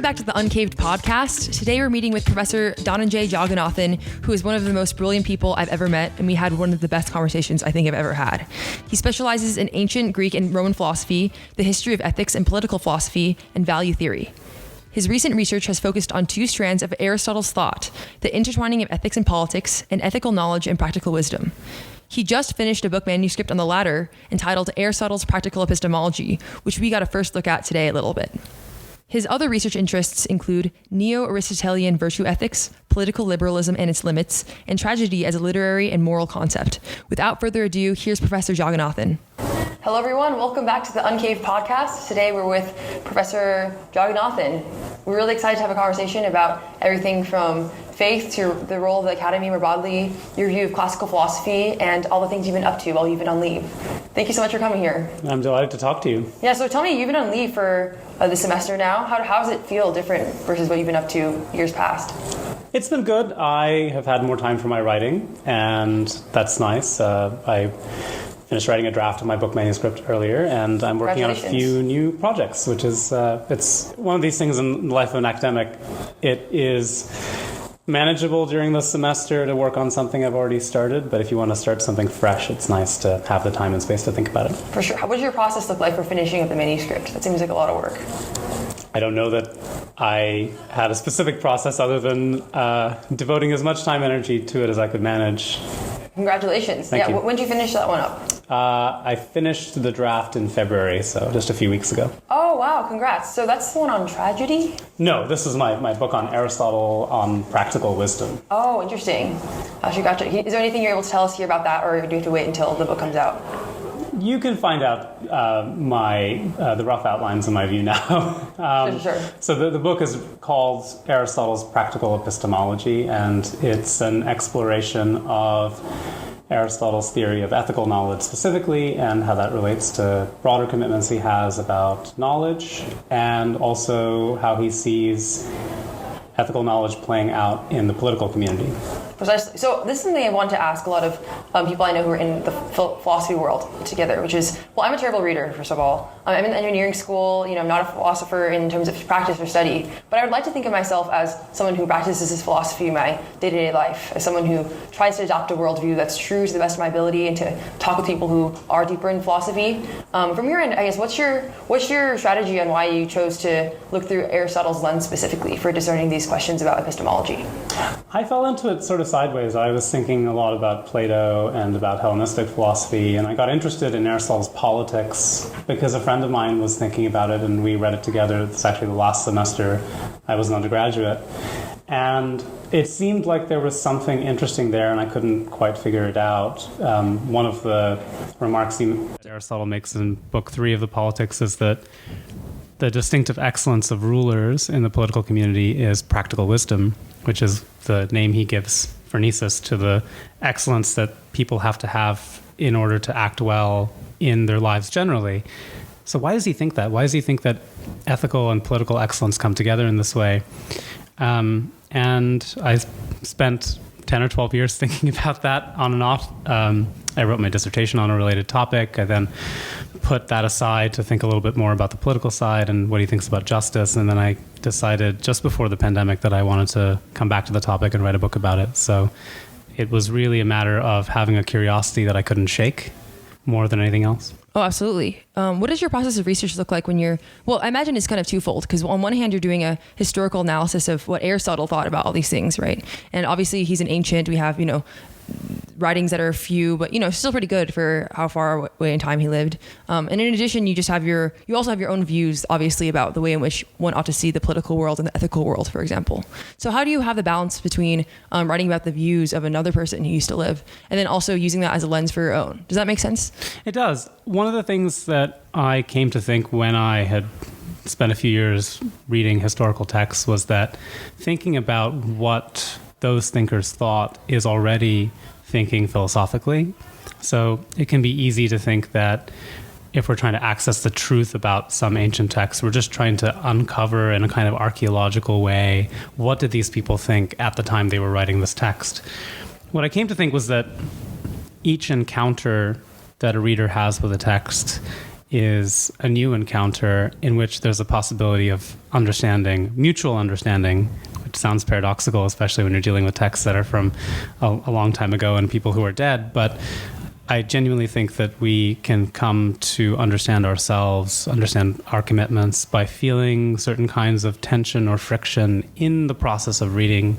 back to the UNCAVED podcast. Today we're meeting with Professor Dhananjay Jagannathan, who is one of the most brilliant people I've ever met, and we had one of the best conversations I think I've ever had. He specializes in ancient Greek and Roman philosophy, the history of ethics and political philosophy, and value theory. His recent research has focused on two strands of Aristotle's thought, the intertwining of ethics and politics, and ethical knowledge and practical wisdom. He just finished a book manuscript on the latter entitled Aristotle's Practical Epistemology, which we got a first look at today a little bit. His other research interests include neo-Aristotelian virtue ethics, political liberalism and its limits, and tragedy as a literary and moral concept. Without further ado, here's Professor Jagannathan. Hello, everyone. Welcome back to the UNCAVED podcast. Today, we're with Professor Jagannathan. We're really excited to have a conversation about everything from faith to the role of the academy more broadly, your view of classical philosophy, and all the things you've been up to while you've been on leave. Thank you so much for coming here. I'm delighted to talk to you. Yeah, so tell me, you've been on leave for this semester now. How does it feel different versus what you've been up to years past? It's been good. I have had more time for my writing, and that's nice. I finished writing a draft of my book manuscript earlier, and I'm working on a few new projects, which is it's one of these things in the life of an academic. It is manageable during the semester to work on something I've already started, but if you want to start something fresh, it's nice to have the time and space to think about it. For sure. What does your process look like for finishing up the manuscript? That seems like a lot of work. I don't know that I had a specific process other than devoting as much time and energy to it as I could manage. Congratulations. Thank you. When did you finish that one up? I finished the draft in February, so just a few weeks ago. Oh, wow. Congrats. So that's the one on tragedy? No, this is my book on Aristotle on practical wisdom. Oh, interesting. Gotcha. Is there anything you're able to tell us here about that, or do you have to wait until the book comes out? You can find out the rough outlines of my view now. Sure. So the book is called Aristotle's Practical Epistemology, and it's an exploration of Aristotle's theory of ethical knowledge specifically, and how that relates to broader commitments he has about knowledge, and also how he sees ethical knowledge playing out in the political community. Precisely. So this is something I want to ask a lot of people I know who are in the philosophy world together, which is, well, I'm a terrible reader, first of all. I'm in engineering school. I'm not a philosopher in terms of practice or study, but I would like to think of myself as someone who practices this philosophy in my day-to-day life, as someone who tries to adopt a worldview that's true to the best of my ability and to talk with people who are deeper in philosophy. From your end, I guess, what's your strategy on why you chose to look through Aristotle's lens specifically for discerning these questions about epistemology? I fell into it sort of sideways. I was thinking a lot about Plato and about Hellenistic philosophy, and I got interested in Aristotle's politics because a friend of mine was thinking about it, and we read it together. It's actually the last semester I was an undergraduate. And it seemed like there was something interesting there, and I couldn't quite figure it out. One of the remarks Aristotle makes in Book 3 of the Politics is that the distinctive excellence of rulers in the political community is practical wisdom, which is the name he gives phronesis to the excellence that people have to have in order to act well in their lives generally. So why does he think that? Why does he think that ethical and political excellence come together in this way? And I spent 10 or 12 years thinking about that on and off. I wrote my dissertation on a related topic. I then put that aside to think a little bit more about the political side and what he thinks about justice. And then I decided just before the pandemic that I wanted to come back to the topic and write a book about it. So it was really a matter of having a curiosity that I couldn't shake more than anything else. Oh, absolutely. What does your process of research look like when I imagine it's kind of twofold, because on one hand, you're doing a historical analysis of what Aristotle thought about all these things, right? And obviously he's an ancient. We have, writings that are few, but, still pretty good for how far away in time he lived. And in addition, you also have your own views, obviously, about the way in which one ought to see the political world and the ethical world, for example. So how do you have the balance between writing about the views of another person who used to live and then also using that as a lens for your own? Does that make sense? It does. One of the things that I came to think when I had spent a few years reading historical texts was that thinking about what those thinkers thought is already thinking philosophically. So it can be easy to think that if we're trying to access the truth about some ancient text, we're just trying to uncover in a kind of archaeological way, what did these people think at the time they were writing this text? What I came to think was that each encounter that a reader has with a text is a new encounter in which there's a possibility of understanding, mutual understanding, which sounds paradoxical, especially when you're dealing with texts that are from a long time ago and people who are dead. But I genuinely think that we can come to understand ourselves, understand our commitments by feeling certain kinds of tension or friction in the process of reading.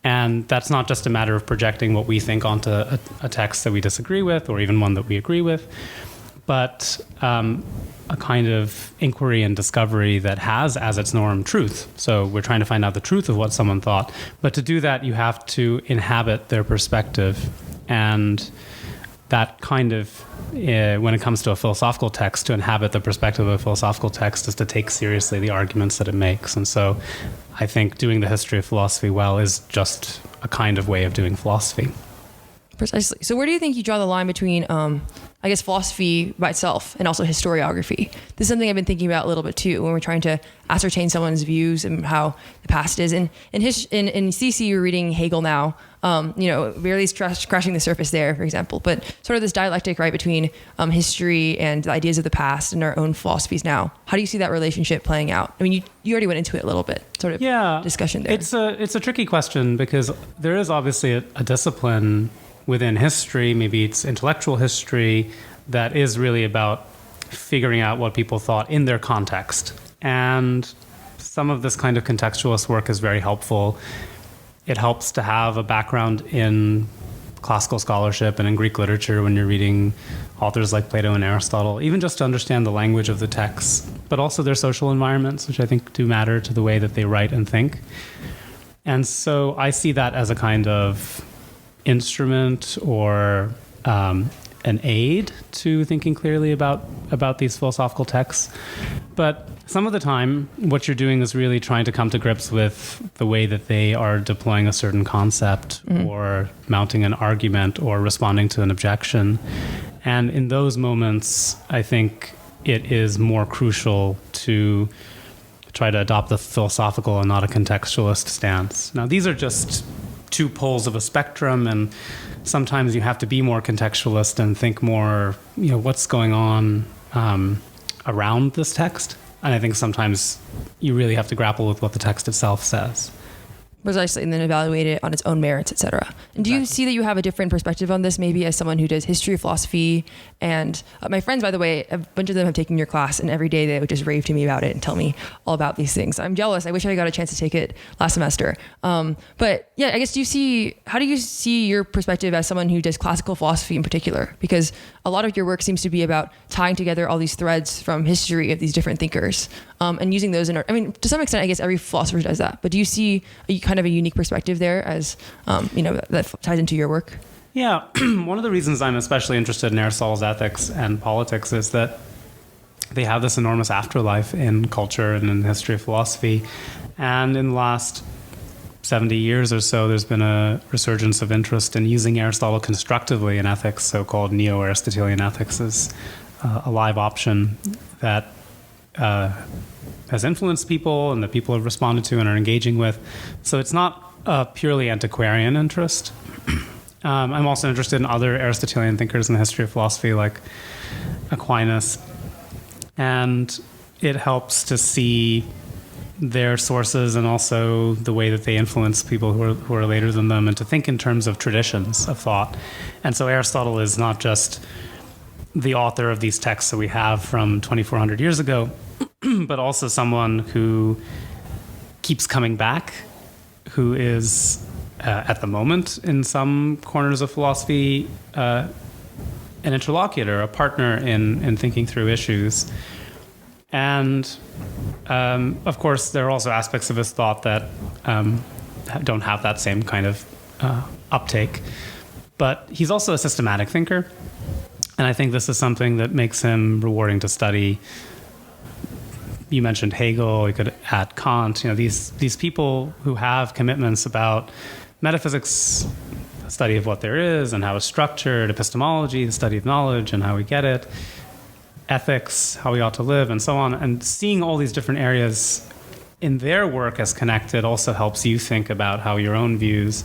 And that's not just a matter of projecting what we think onto a text that we disagree with or even one that we agree with, but a kind of inquiry and discovery that has as its norm truth. So we're trying to find out the truth of what someone thought. But to do that, you have to inhabit their perspective. And that kind of, when it comes to a philosophical text, to inhabit the perspective of a philosophical text is to take seriously the arguments that it makes. And so I think doing the history of philosophy well is just a kind of way of doing philosophy. Precisely. So where do you think you draw the line between, I guess, philosophy by itself and also historiography? This is something I've been thinking about a little bit too when we're trying to ascertain someone's views and how the past is. And in CC, you're reading Hegel now, barely scratching the surface there, for example, but sort of this dialectic, right, between history and the ideas of the past and our own philosophies now. How do you see that relationship playing out? I mean, you already went into it a little bit, sort of discussion there. It's a tricky question because there is obviously a discipline within history, maybe it's intellectual history, that is really about figuring out what people thought in their context. And some of this kind of contextualist work is very helpful. It helps to have a background in classical scholarship and in Greek literature when you're reading authors like Plato and Aristotle, even just to understand the language of the texts, but also their social environments, which I think do matter to the way that they write and think. And so I see that as a kind of instrument or an aid to thinking clearly about these philosophical texts. But some of the time, what you're doing is really trying to come to grips with the way that they are deploying a certain concept or mounting an argument or responding to an objection. And in those moments, I think it is more crucial to try to adopt a philosophical and not a contextualist stance. Now, these are just two poles of a spectrum, and sometimes you have to be more contextualist and think more, what's going on around this text. And I think sometimes you really have to grapple with what the text itself says. Precisely, and then evaluate it on its own merits, etc. And do you see that you have a different perspective on this, maybe as someone who does history of philosophy? And my friends, by the way, a bunch of them have taken your class, and every day they would just rave to me about it and tell me all about these things. I'm jealous. I wish I got a chance to take it last semester. But yeah, I guess how do you see your perspective as someone who does classical philosophy in particular? Because a lot of your work seems to be about tying together all these threads from history of these different thinkers and using those to some extent, I guess every philosopher does that. But do you see kind of a unique perspective there as, that ties into your work? Yeah. One of the reasons I'm especially interested in Aristotle's ethics and politics is that they have this enormous afterlife in culture and in the history of philosophy. And in the last 70 years or so, there's been a resurgence of interest in using Aristotle constructively in ethics. So-called neo-Aristotelian ethics is a live option that has influenced people and that people have responded to and are engaging with. So it's not a purely antiquarian interest. I'm also interested in other Aristotelian thinkers in the history of philosophy like Aquinas. And it helps to see their sources and also the way that they influence people who are later than them, and to think in terms of traditions of thought. And so Aristotle is not just the author of these texts that we have from 2,400 years ago, but also someone who keeps coming back, who is, at the moment, in some corners of philosophy, an interlocutor, a partner in thinking through issues. And, of course, there are also aspects of his thought that don't have that same kind of uptake. But he's also a systematic thinker. And I think this is something that makes him rewarding to study. You mentioned Hegel, you could add Kant, these people who have commitments about metaphysics, the study of what there is and how it's structured, epistemology, the study of knowledge and how we get it, ethics, how we ought to live, and so on. And seeing all these different areas in their work as connected also helps you think about how your own views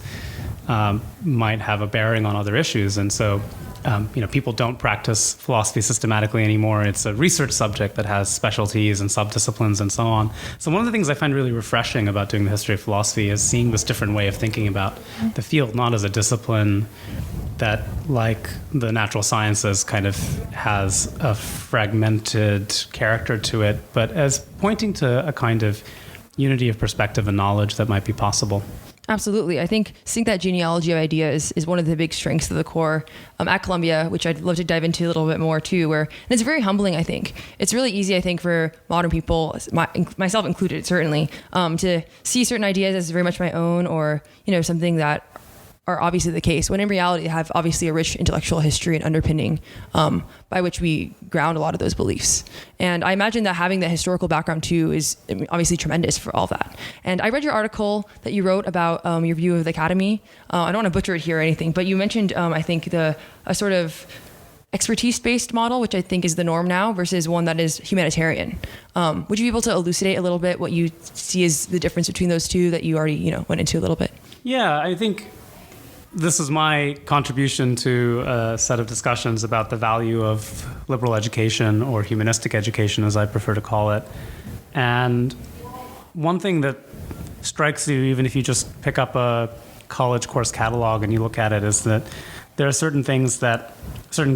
might have a bearing on other issues. And so people don't practice philosophy systematically anymore. It's a research subject that has specialties and subdisciplines and so on. So one of the things I find really refreshing about doing the history of philosophy is seeing this different way of thinking about the field, not as a discipline that, like the natural sciences, kind of has a fragmented character to it, but as pointing to a kind of unity of perspective and knowledge that might be possible. Absolutely. I think that genealogy of ideas is one of the big strengths of the core at Columbia, which I'd love to dive into a little bit more too, and it's very humbling, I think. It's really easy, I think, for modern people, myself included, certainly, to see certain ideas as very much my own or, something that are obviously the case, when in reality they have obviously a rich intellectual history and underpinning by which we ground a lot of those beliefs. And I imagine that having that historical background too is obviously tremendous for all of that. And I read your article that you wrote about your view of the academy. I don't want to butcher it here or anything, but you mentioned, I think, a sort of expertise-based model, which I think is the norm now, versus one that is humanitarian. Would you be able to elucidate a little bit what you see as the difference between those two that you already went into a little bit? Yeah, I think this is my contribution to a set of discussions about the value of liberal education, or humanistic education, as I prefer to call it. And one thing that strikes you, even if you just pick up a college course catalog and you look at it, is that there are certain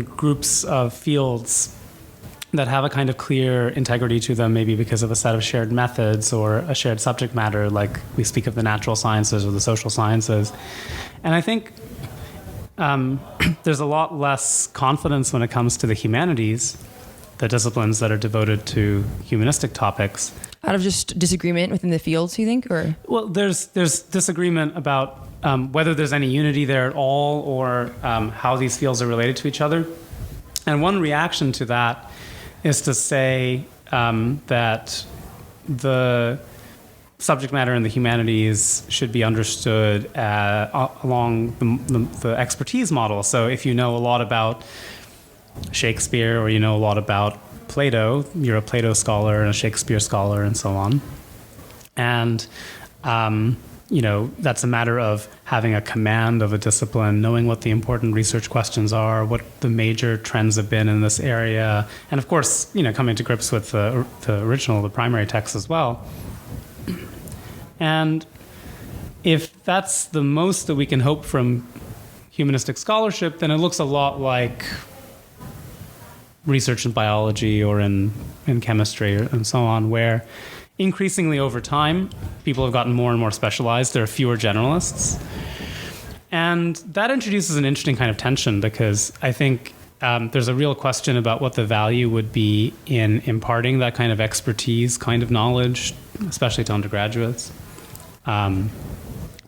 groups of fields that have a kind of clear integrity to them, maybe because of a set of shared methods or a shared subject matter, like we speak of the natural sciences or the social sciences. And I think there's a lot less confidence when it comes to the humanities, the disciplines that are devoted to humanistic topics. Out of just disagreement within the fields, you think? Or well, there's disagreement about whether there's any unity there at all, or how these fields are related to each other. And one reaction to that is to say that the subject matter in the humanities should be understood along the expertise model. So if you know a lot about Shakespeare, or you know a lot about Plato, you're a Plato scholar and a Shakespeare scholar and so on. And that's a matter of having a command of a discipline, knowing what the important research questions are, what the major trends have been in this area, and of course, coming to grips with the primary text as well. And if that's the most that we can hope from humanistic scholarship, then it looks a lot like research in biology or in chemistry and so on, where increasingly over time, people have gotten more and more specialized. There are fewer generalists. And that introduces an interesting kind of tension, because I think there's a real question about what the value would be in imparting that kind of expertise, kind of knowledge, especially to undergraduates. And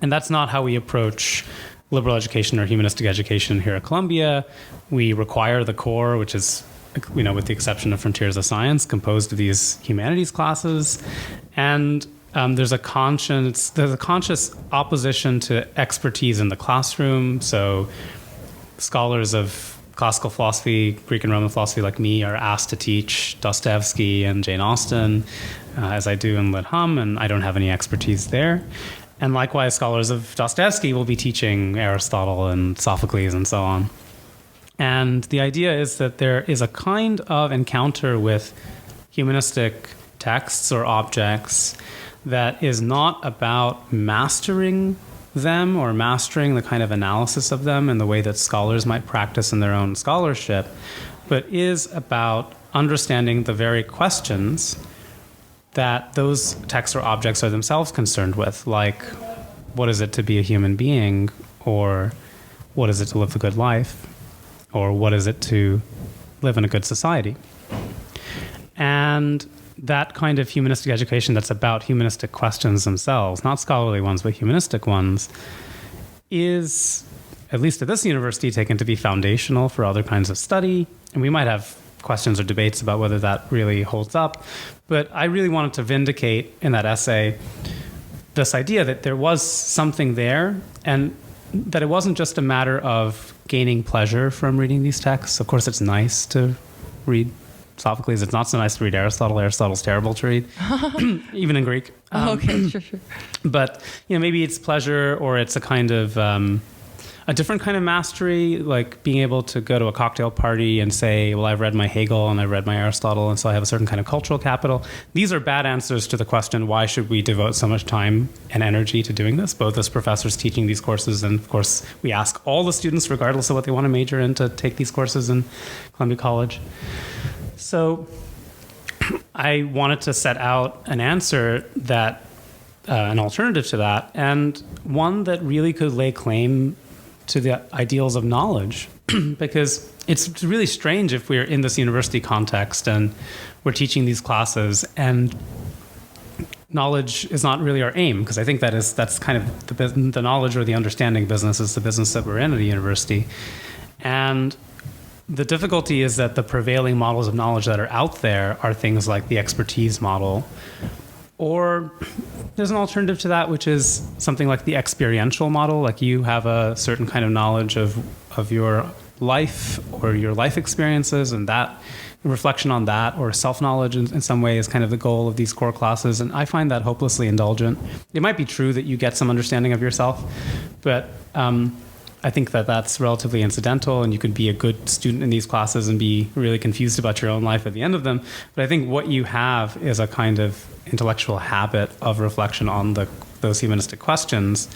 that's not how we approach liberal education or humanistic education here at Columbia. We require the core, which is, with the exception of Frontiers of Science, composed of these humanities classes. And there's a conscious opposition to expertise in the classroom. So scholars of classical philosophy, Greek and Roman philosophy like me, are asked to teach Dostoevsky and Jane Austen, as I do in Lit Hum, and I don't have any expertise there. And likewise, scholars of Dostoevsky will be teaching Aristotle and Sophocles and so on. And the idea is that there is a kind of encounter with humanistic texts or objects that is not about mastering them or mastering the kind of analysis of them in the way that scholars might practice in their own scholarship, but is about understanding the very questions that those texts or objects are themselves concerned with, like what is it to be a human being, or what is it to live a good life, or what is it to live in a good society. And that kind of humanistic education that's about humanistic questions themselves, not scholarly ones, but humanistic ones, is, at least at this university, taken to be foundational for other kinds of study. And we might have questions or debates about whether that really holds up. But I really wanted to vindicate in that essay this idea that there was something there, and that it wasn't just a matter of gaining pleasure from reading these texts. Of course, it's nice to read Sophocles. It's not so nice to read Aristotle. Aristotle's terrible to read, even in Greek. Okay, sure. But maybe it's pleasure, or it's a kind of a different kind of mastery, like being able to go to a cocktail party and say, well, I've read my Hegel and I've read my Aristotle, and so I have a certain kind of cultural capital. These are bad answers to the question, why should we devote so much time and energy to doing this, both as professors teaching these courses, and of course, we ask all the students, regardless of what they want to major in, to take these courses in Columbia College. So I wanted to set out an answer that, an alternative to that, and one that really could lay claim to the ideals of knowledge, because it's really strange if we're in this university context and we're teaching these classes and knowledge is not really our aim, because I think that's kind of the knowledge or the understanding business is the business that we're in at a university. And the difficulty is that the prevailing models of knowledge that are out there are things like the expertise model, or there's an alternative to that, which is something like the experiential model. Like you have a certain kind of knowledge of your life or your life experiences, and that reflection on that or self-knowledge in some way is kind of the goal of these core classes. And I find that hopelessly indulgent. It might be true that you get some understanding of yourself, but I think that that's relatively incidental, and you could be a good student in these classes and be really confused about your own life at the end of them. But I think what you have is a kind of intellectual habit of reflection on those humanistic questions,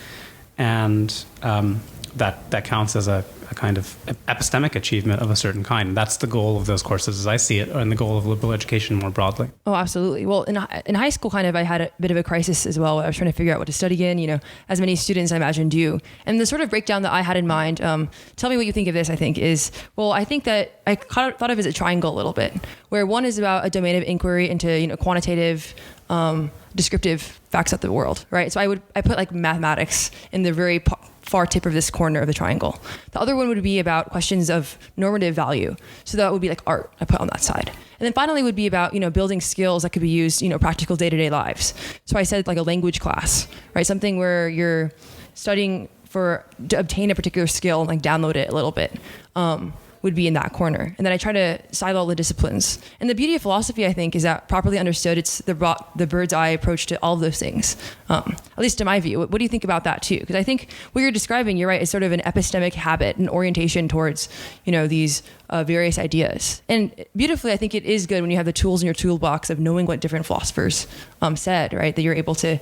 and that counts as a kind of epistemic achievement of a certain kind. And that's the goal of those courses, as I see it, and the goal of liberal education more broadly. Oh, absolutely. Well, in high school, kind of, I had a bit of a crisis as well. I was trying to figure out what to study in, as many students I imagine do. And the sort of breakdown that I had in mind, tell me what you think of this, I think, is, well, I think that I kind of thought of it as a triangle a little bit, where one is about a domain of inquiry into, quantitative, descriptive facts of the world, right? So I put like mathematics in the very far tip of this corner of the triangle. The other one would be about questions of normative value. So that would be like art, I put on that side. And then finally would be about, building skills that could be used, practical day-to-day lives. So I said like a language class, right? Something where you're studying to obtain a particular skill and like download it a little bit. Would be in that corner. And then I try to silo all the disciplines. And the beauty of philosophy, I think, is that properly understood, it's the bird's eye approach to all of those things, at least to my view. What do you think about that too? Because I think what you're describing, you're right, is sort of an epistemic habit, an orientation towards, these various ideas. And beautifully, I think it is good when you have the tools in your toolbox of knowing what different philosophers said, right? That you're able to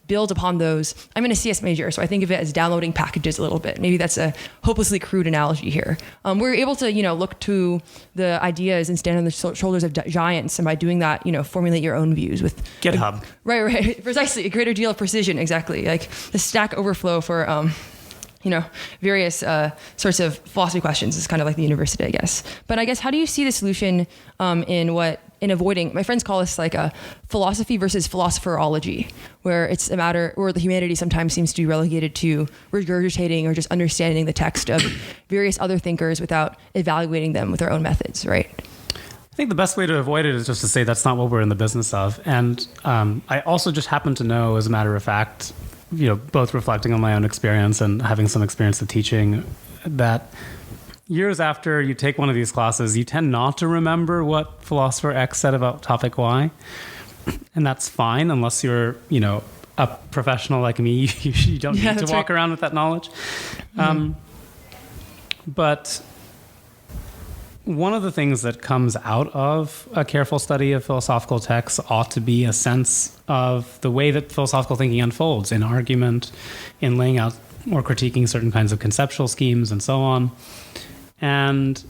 build upon those. I'm in a CS major, so I think of it as downloading packages a little bit. Maybe that's a hopelessly crude analogy here. We're able to, look to the ideas and stand on the shoulders of giants, and by doing that, formulate your own views with GitHub. Right, precisely. A greater deal of precision, exactly. Like the Stack Overflow for, various sorts of philosophy questions is kind of like the university, I guess. But I guess, how do you see the solution in avoiding, my friends call this like a philosophy versus philosopherology, where it's a matter where the humanity sometimes seems to be relegated to regurgitating or just understanding the text of various other thinkers without evaluating them with our own methods, right? I think the best way to avoid it is just to say that's not what we're in the business of. And I also just happen to know, as a matter of fact, both reflecting on my own experience and having some experience of teaching, that years after you take one of these classes, you tend not to remember what philosopher X said about topic Y. And that's fine, unless you're, a professional like me. You don't need to walk around with that knowledge. But one of the things that comes out of a careful study of philosophical texts ought to be a sense of the way that philosophical thinking unfolds in argument, in laying out or critiquing certain kinds of conceptual schemes and so on. And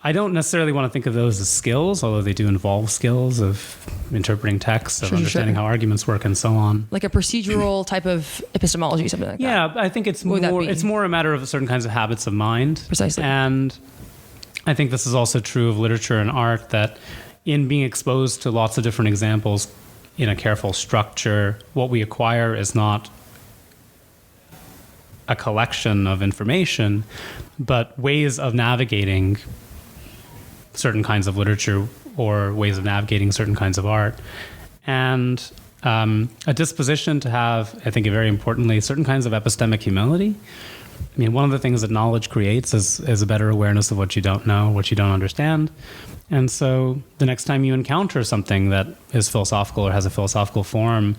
I don't necessarily want to think of those as skills, although they do involve skills of interpreting texts, of understanding how arguments work and so on. Like a procedural type of epistemology, something like that. Yeah, I think it's more a matter of certain kinds of habits of mind. Precisely. And I think this is also true of literature and art, that in being exposed to lots of different examples in a careful structure, what we acquire is not a collection of information, but ways of navigating certain kinds of literature or ways of navigating certain kinds of art. And a disposition to have, I think very importantly, certain kinds of epistemic humility. I mean, one of the things that knowledge creates is a better awareness of what you don't know, what you don't understand. And so the next time you encounter something that is philosophical or has a philosophical form,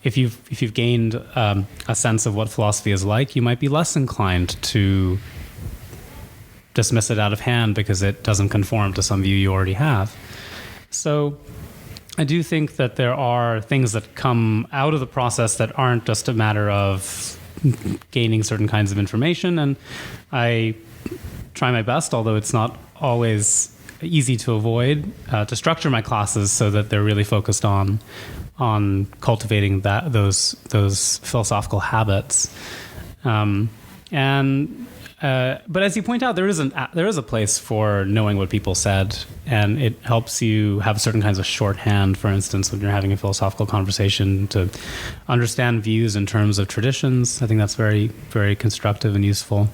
if you've gained a sense of what philosophy is like, you might be less inclined to dismiss it out of hand because it doesn't conform to some view you already have. So I do think that there are things that come out of the process that aren't just a matter of gaining certain kinds of information, and I try my best, although it's not always easy to avoid, to structure my classes so that they're really focused on cultivating those philosophical habits. But as you point out, there is a place for knowing what people said, and it helps you have certain kinds of shorthand, for instance, when you're having a philosophical conversation, to understand views in terms of traditions. I think that's very, very constructive and useful.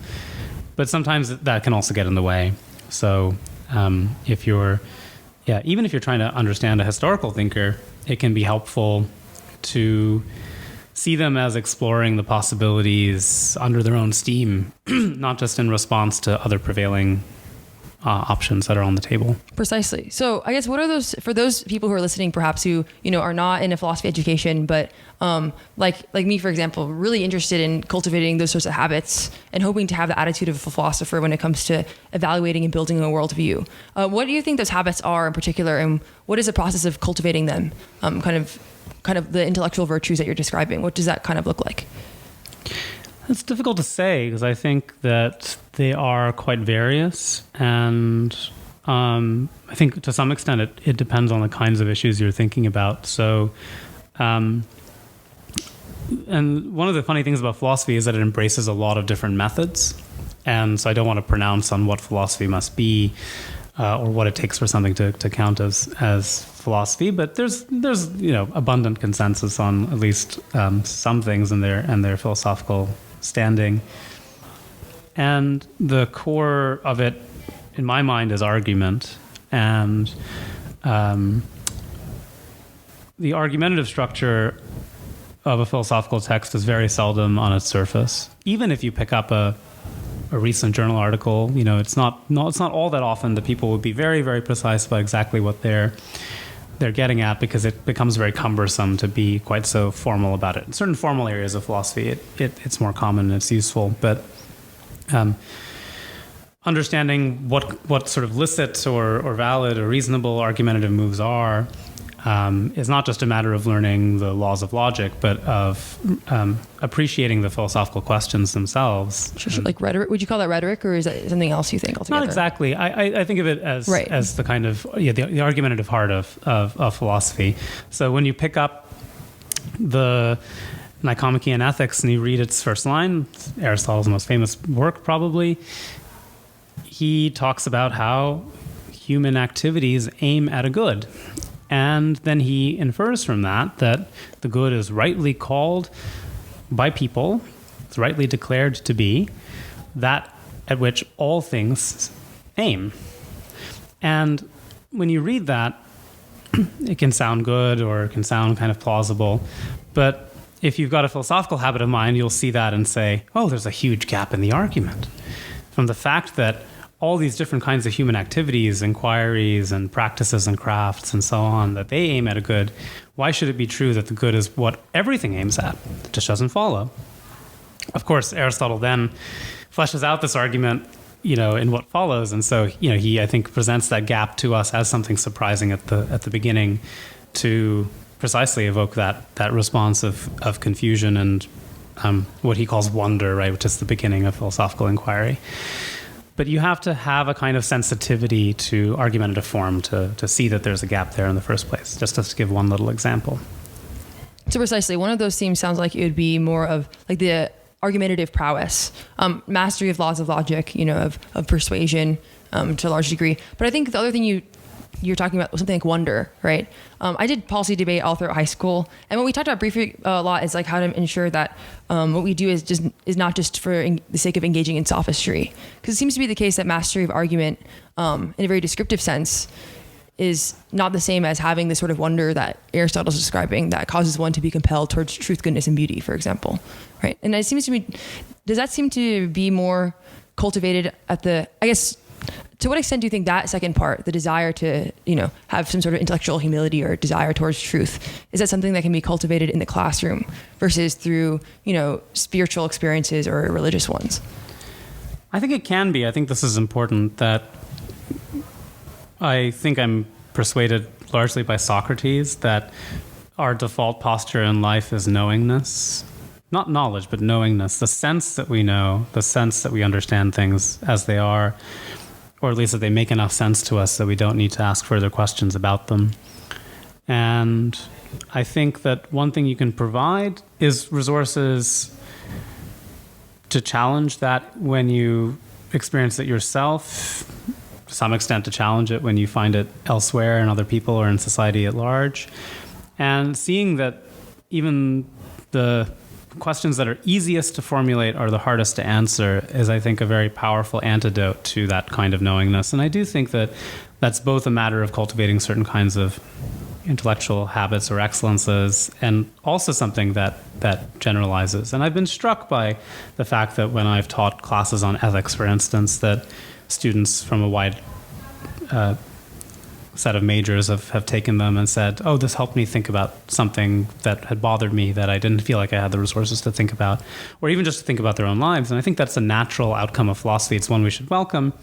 But sometimes that can also get in the way. So even if you're trying to understand a historical thinker, it can be helpful to see them as exploring the possibilities under their own steam, not just in response to other prevailing options that are on the table. Precisely. So I guess what are those, for those people who are listening, perhaps who, are not in a philosophy education, but like me, for example, really interested in cultivating those sorts of habits and hoping to have the attitude of a philosopher when it comes to evaluating and building a worldview. What do you think those habits are in particular, and what is the process of cultivating them? Kind of the intellectual virtues that you're describing. What does that kind of look like? It's difficult to say, because I think that they are quite various, and I think to some extent it depends on the kinds of issues you're thinking about. So, and one of the funny things about philosophy is that it embraces a lot of different methods, and so I don't want to pronounce on what philosophy must be or what it takes for something to count as philosophy, but there's abundant consensus on at least some things in their philosophical standing, and the core of it, in my mind, is argument, and the argumentative structure of a philosophical text is very seldom on its surface. Even if you pick up a recent journal article, it's not all that often that people would be very, very precise about exactly what they're getting at, because it becomes very cumbersome to be quite so formal about it. In certain formal areas of philosophy, it's more common and it's useful, but understanding what sort of licit or valid or reasonable argumentative moves are is not just a matter of learning the laws of logic, but of appreciating the philosophical questions themselves. Sure. Like rhetoric. Would you call that rhetoric, or is that something else you think altogether? Not exactly. I think of it as the kind of the argumentative heart of philosophy. So when you pick up the Nicomachean Ethics and you read its first line, Aristotle's most famous work probably, he talks about how human activities aim at a good. And then he infers from that the good is rightly called by people, it's rightly declared to be that at which all things aim. And when you read that, it can sound good or it can sound kind of plausible. But if you've got a philosophical habit of mind, you'll see that and say, oh, there's a huge gap in the argument. From the fact that all these different kinds of human activities, inquiries and practices and crafts and so on, that they aim at a good, why should it be true that the good is what everything aims at? It just doesn't follow. Of course, Aristotle then fleshes out this argument, in what follows. And so, he, I think, presents that gap to us as something surprising at the beginning, to precisely evoke that response of confusion and what he calls wonder, right, which is the beginning of philosophical inquiry. But you have to have a kind of sensitivity to argumentative form to see that there's a gap there in the first place, just to give one little example. So precisely, one of those themes sounds like it would be more of like the argumentative prowess, mastery of laws of logic, of persuasion to a large degree. But I think the other thing you're talking about was something like wonder, right? I did policy debate all throughout high school, and what we talked about briefly a lot is like how to ensure that what we do is not just for the sake of engaging in sophistry, because it seems to be the case that mastery of argument, in a very descriptive sense, is not the same as having the sort of wonder that Aristotle's describing that causes one to be compelled towards truth, goodness, and beauty, for example, right? And it seems to me, does that seem to be more cultivated at the, I guess, to what extent do you think that second part, the desire to, have some sort of intellectual humility or desire towards truth, is that something that can be cultivated in the classroom versus through, spiritual experiences or religious ones? I think it can be. I think this is important. That I think I'm persuaded largely by Socrates that our default posture in life is knowingness. Not knowledge, but knowingness. The sense that we know, the sense that we understand things as they are, or at least that they make enough sense to us that we don't need to ask further questions about them. And I think that one thing you can provide is resources to challenge that when you experience it yourself, to some extent to challenge it when you find it elsewhere in other people or in society at large. And seeing that even the questions that are easiest to formulate are the hardest to answer is, I think, a very powerful antidote to that kind of knowingness. And I do think that that's both a matter of cultivating certain kinds of intellectual habits or excellences, and also something that generalizes. And I've been struck by the fact that when I've taught classes on ethics, for instance, that students from a wide set of majors have taken them and said, oh, this helped me think about something that had bothered me that I didn't feel like I had the resources to think about, or even just to think about their own lives. And I think that's a natural outcome of philosophy. It's one we should welcome.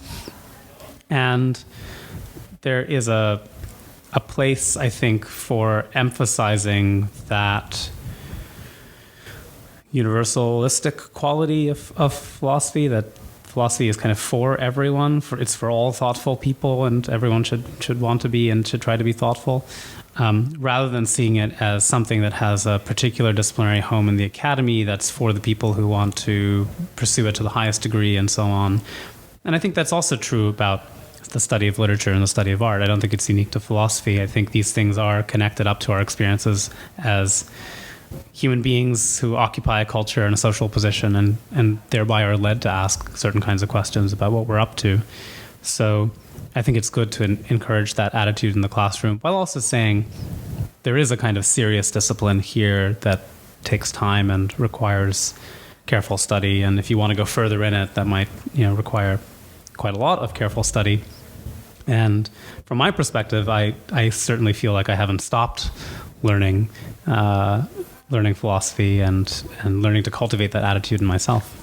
And there is a place, I think, for emphasizing that universalistic quality of philosophy, that philosophy is kind of for everyone. It's for all thoughtful people, and everyone should want to be and should try to be thoughtful, rather than seeing it as something that has a particular disciplinary home in the academy that's for the people who want to pursue it to the highest degree and so on. And I think that's also true about the study of literature and the study of art. I don't think it's unique to philosophy. I think these things are connected up to our experiences as human beings who occupy a culture and a social position, and thereby are led to ask certain kinds of questions about what we're up to. So I think it's good to encourage that attitude in the classroom, while also saying there is a kind of serious discipline here that takes time and requires careful study. And if you want to go further in it, that might require quite a lot of careful study. And from my perspective, I certainly feel like I haven't stopped learning philosophy and learning to cultivate that attitude in myself.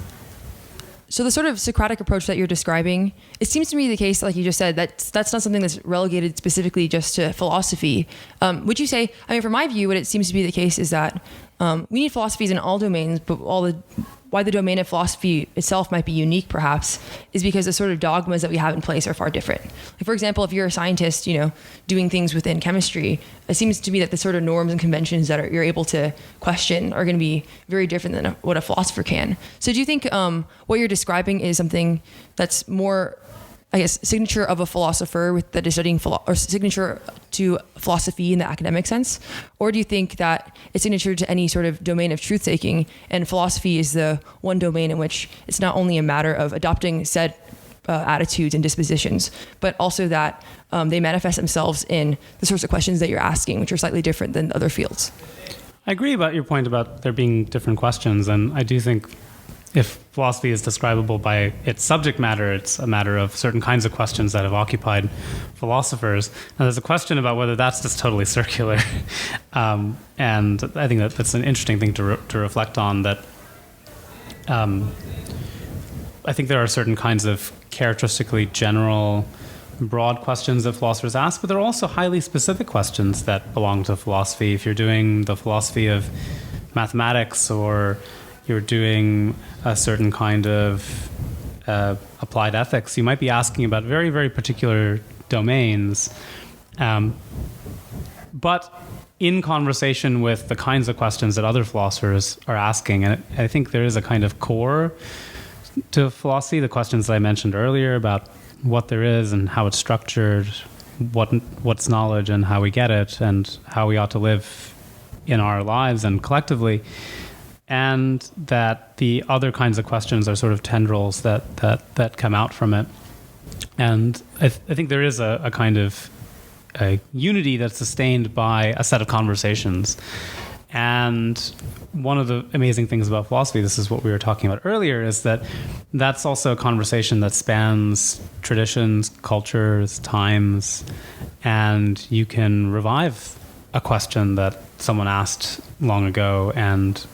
So the sort of Socratic approach that you're describing, it seems to me the case, like you just said, that's not something that's relegated specifically just to philosophy. Would you say, from my view, what it seems to be the case is that we need philosophies in all domains, but why the domain of philosophy itself might be unique, perhaps, is because the sort of dogmas that we have in place are far different. Like, for example, if you're a scientist, doing things within chemistry, it seems to me that the sort of norms and conventions that you're able to question are going to be very different than what a philosopher can. So do you think what you're describing is something that's more, I guess, signature of a philosopher that is studying or signature to philosophy in the academic sense? Or do you think that it's signature to any sort of domain of truth-taking, and philosophy is the one domain in which it's not only a matter of adopting said attitudes and dispositions, but also that they manifest themselves in the sorts of questions that you're asking, which are slightly different than other fields? I agree about your point about there being different questions, and I do think if philosophy is describable by its subject matter, it's a matter of certain kinds of questions that have occupied philosophers. Now, there's a question about whether that's just totally circular. And I think that's an interesting thing to reflect on, that I think there are certain kinds of characteristically general, broad questions that philosophers ask, but there are also highly specific questions that belong to philosophy. If you're doing the philosophy of mathematics, or you're doing a certain kind of applied ethics, you might be asking about very, very particular domains. But in conversation with the kinds of questions that other philosophers are asking, and I think there is a kind of core to philosophy, the questions that I mentioned earlier about what there is and how it's structured, what's knowledge and how we get it, and how we ought to live in our lives and collectively. And that the other kinds of questions are sort of tendrils that come out from it. And I think there is a kind of a unity that's sustained by a set of conversations. And one of the amazing things about philosophy, this is what we were talking about earlier, is that that's also a conversation that spans traditions, cultures, times, and you can revive a question that someone asked long ago and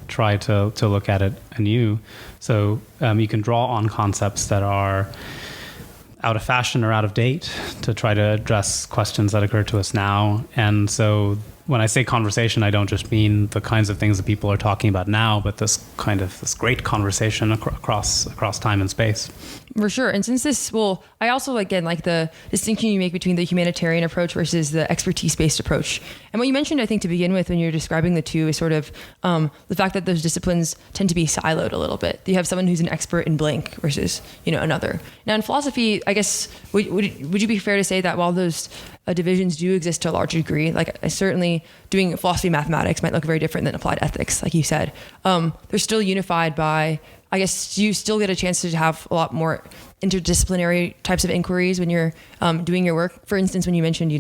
try to look at it anew. So you can draw on concepts that are out of fashion or out of date to try to address questions that occur to us now. And so when I say conversation, I don't just mean the kinds of things that people are talking about now, but this great conversation across time and space. For sure. And since this, well, I also, again, like the distinction you make between the humanitarian approach versus the expertise-based approach. And what you mentioned, I think, to begin with, when you're describing the two, is sort of the fact that those disciplines tend to be siloed a little bit. You have someone who's an expert in blank versus, another. Now, in philosophy, I guess, would you be fair to say that while those divisions do exist to a large degree, like certainly doing philosophy mathematics might look very different than applied ethics, like you said, they're still unified by, I guess, you still get a chance to have a lot more interdisciplinary types of inquiries when you're doing your work. For instance, when you mentioned,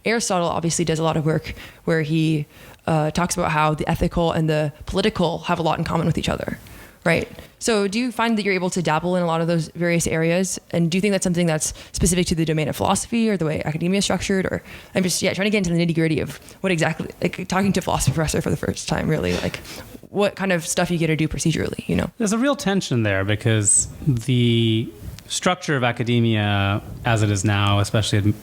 Aristotle obviously does a lot of work where he talks about how the ethical and the political have a lot in common with each other, right? So do you find that you're able to dabble in a lot of those various areas? And do you think that's something that's specific to the domain of philosophy or the way academia is structured? Or I'm just, trying to get into the nitty gritty of what exactly, like talking to a philosophy professor for the first time, really, like what kind of stuff you get to do procedurally, There's a real tension there because the structure of academia as it is now, especially at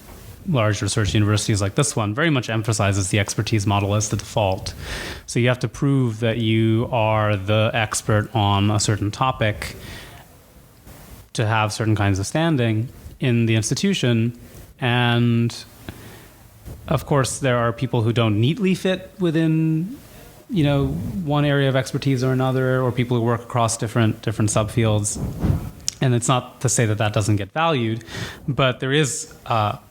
large research universities like this one, very much emphasizes the expertise model as the default. So you have to prove that you are the expert on a certain topic to have certain kinds of standing in the institution. And of course, there are people who don't neatly fit within one area of expertise or another, or people who work across different subfields. And it's not to say that that doesn't get valued, but there is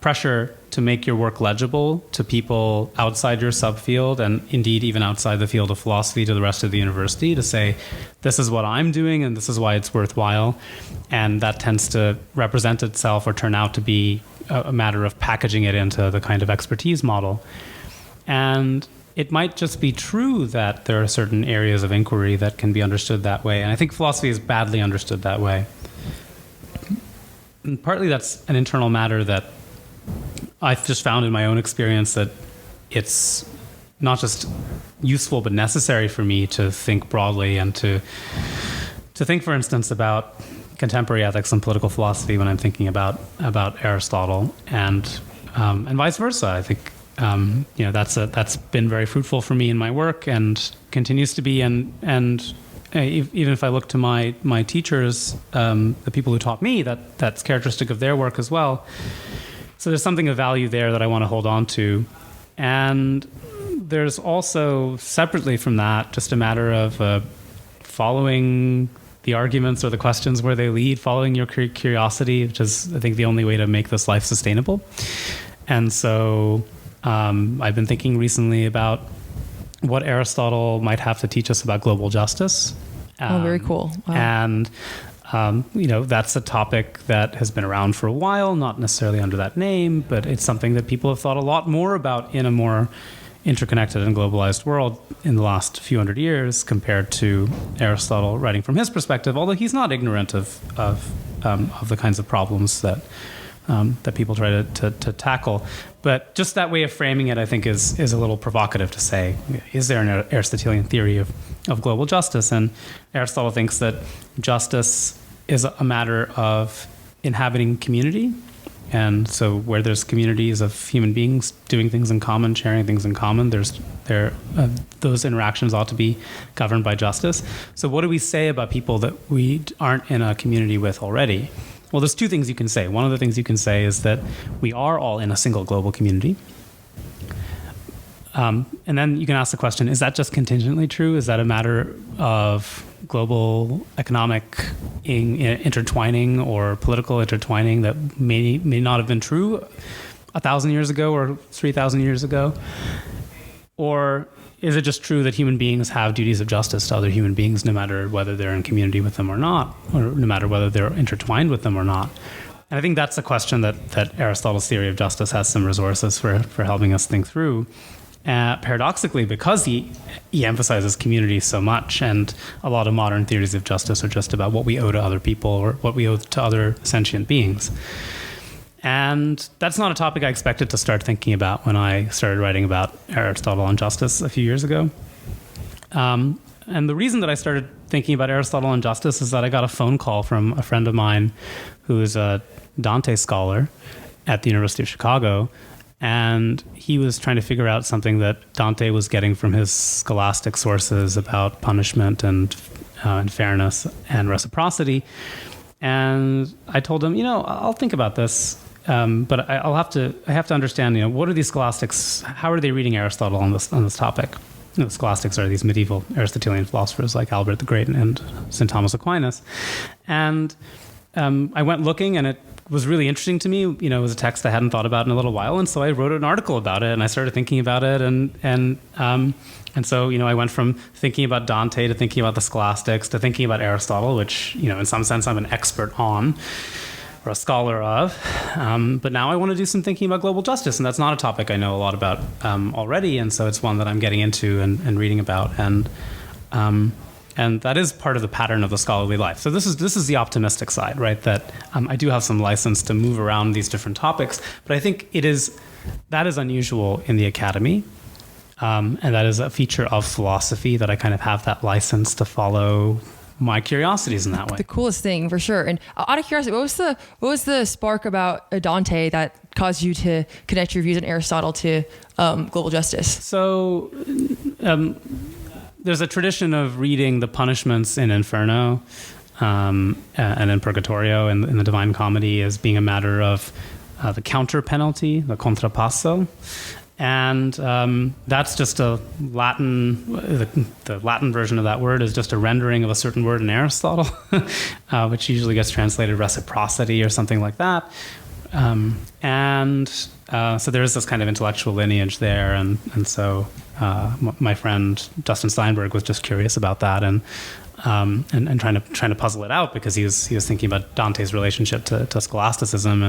pressure to make your work legible to people outside your subfield, and indeed even outside the field of philosophy, to the rest of the university, to say, this is what I'm doing and this is why it's worthwhile. And that tends to represent itself or turn out to be a matter of packaging it into the kind of expertise model. And it might just be true that there are certain areas of inquiry that can be understood that way. And I think philosophy is badly understood that way. And partly that's an internal matter that I've just found in my own experience, that it's not just useful but necessary for me to think broadly and to think, for instance, about contemporary ethics and political philosophy when I'm thinking about Aristotle, and vice versa. I think that's been very fruitful for me in my work and continues to be. And even if I look to my teachers, the people who taught me, that's characteristic of their work as well. So there's something of value there that I want to hold on to. And there's also, separately from that, just a matter of following the arguments or the questions where they lead, following your curiosity, which is, I think, the only way to make this life sustainable. And so I've been thinking recently about what Aristotle might have to teach us about global justice. Very cool. Wow. And, that's a topic that has been around for a while, not necessarily under that name, but it's something that people have thought a lot more about in a more interconnected and globalized world in the last few hundred years compared to Aristotle writing from his perspective, although he's not ignorant of the kinds of problems that people try to tackle. But just that way of framing it, I think, is a little provocative to say, is there an Aristotelian theory of global justice? And Aristotle thinks that justice is a matter of inhabiting community. And so where there's communities of human beings doing things in common, sharing things in common, those interactions ought to be governed by justice. So what do we say about people that we aren't in a community with already? Well, there's two things you can say. One of the things you can say is that we are all in a single global community. And then you can ask the question, is that just contingently true? Is that a matter of global economic intertwining or political intertwining that may not have been true 1,000 years ago or 3,000 years ago? Or is it just true that human beings have duties of justice to other human beings, no matter whether they're in community with them or not, or no matter whether they're intertwined with them or not? And I think that's a question that Aristotle's theory of justice has some resources for helping us think through. paradoxically, because he emphasizes community so much, and a lot of modern theories of justice are just about what we owe to other people or what we owe to other sentient beings. And that's not a topic I expected to start thinking about when I started writing about Aristotle and justice a few years ago. And the reason that I started thinking about Aristotle and justice is that I got a phone call from a friend of mine who is a Dante scholar at the University of Chicago. And he was trying to figure out something that Dante was getting from his scholastic sources about punishment and fairness and reciprocity. And I told him, I'll think about this, but I have to understand, what are these scholastics? How are they reading Aristotle on this topic? The scholastics are these medieval Aristotelian philosophers like Albert the Great and St. Thomas Aquinas. And I went looking, and it was really interesting to me. It was a text I hadn't thought about in a little while, and so I wrote an article about it, and I started thinking about it, and so I went from thinking about Dante to thinking about the scholastics to thinking about Aristotle, which in some sense I'm an expert on or a scholar of, but now I want to do some thinking about global justice, and that's not a topic I know a lot about already, and so it's one that I'm getting into and reading about, and that is part of the pattern of the scholarly life. So this is the optimistic side, right? That I do have some license to move around these different topics, but I think that is unusual in the academy, and that is a feature of philosophy that I kind of have that license to follow my curiosities in that way. The coolest thing, for sure. And out of curiosity, what was the spark about Dante that caused you to connect your views on Aristotle to global justice? So. There's a tradition of reading the punishments in Inferno and in Purgatorio in the Divine Comedy as being a matter of the counter penalty, the contrapasso. And that's just a Latin, the Latin version of that word is just a rendering of a certain word in Aristotle, which usually gets translated reciprocity or something like that. So there is this kind of intellectual lineage there, and so my friend Justin Steinberg was just curious about that and trying to puzzle it out, because he was thinking about Dante's relationship to scholasticism,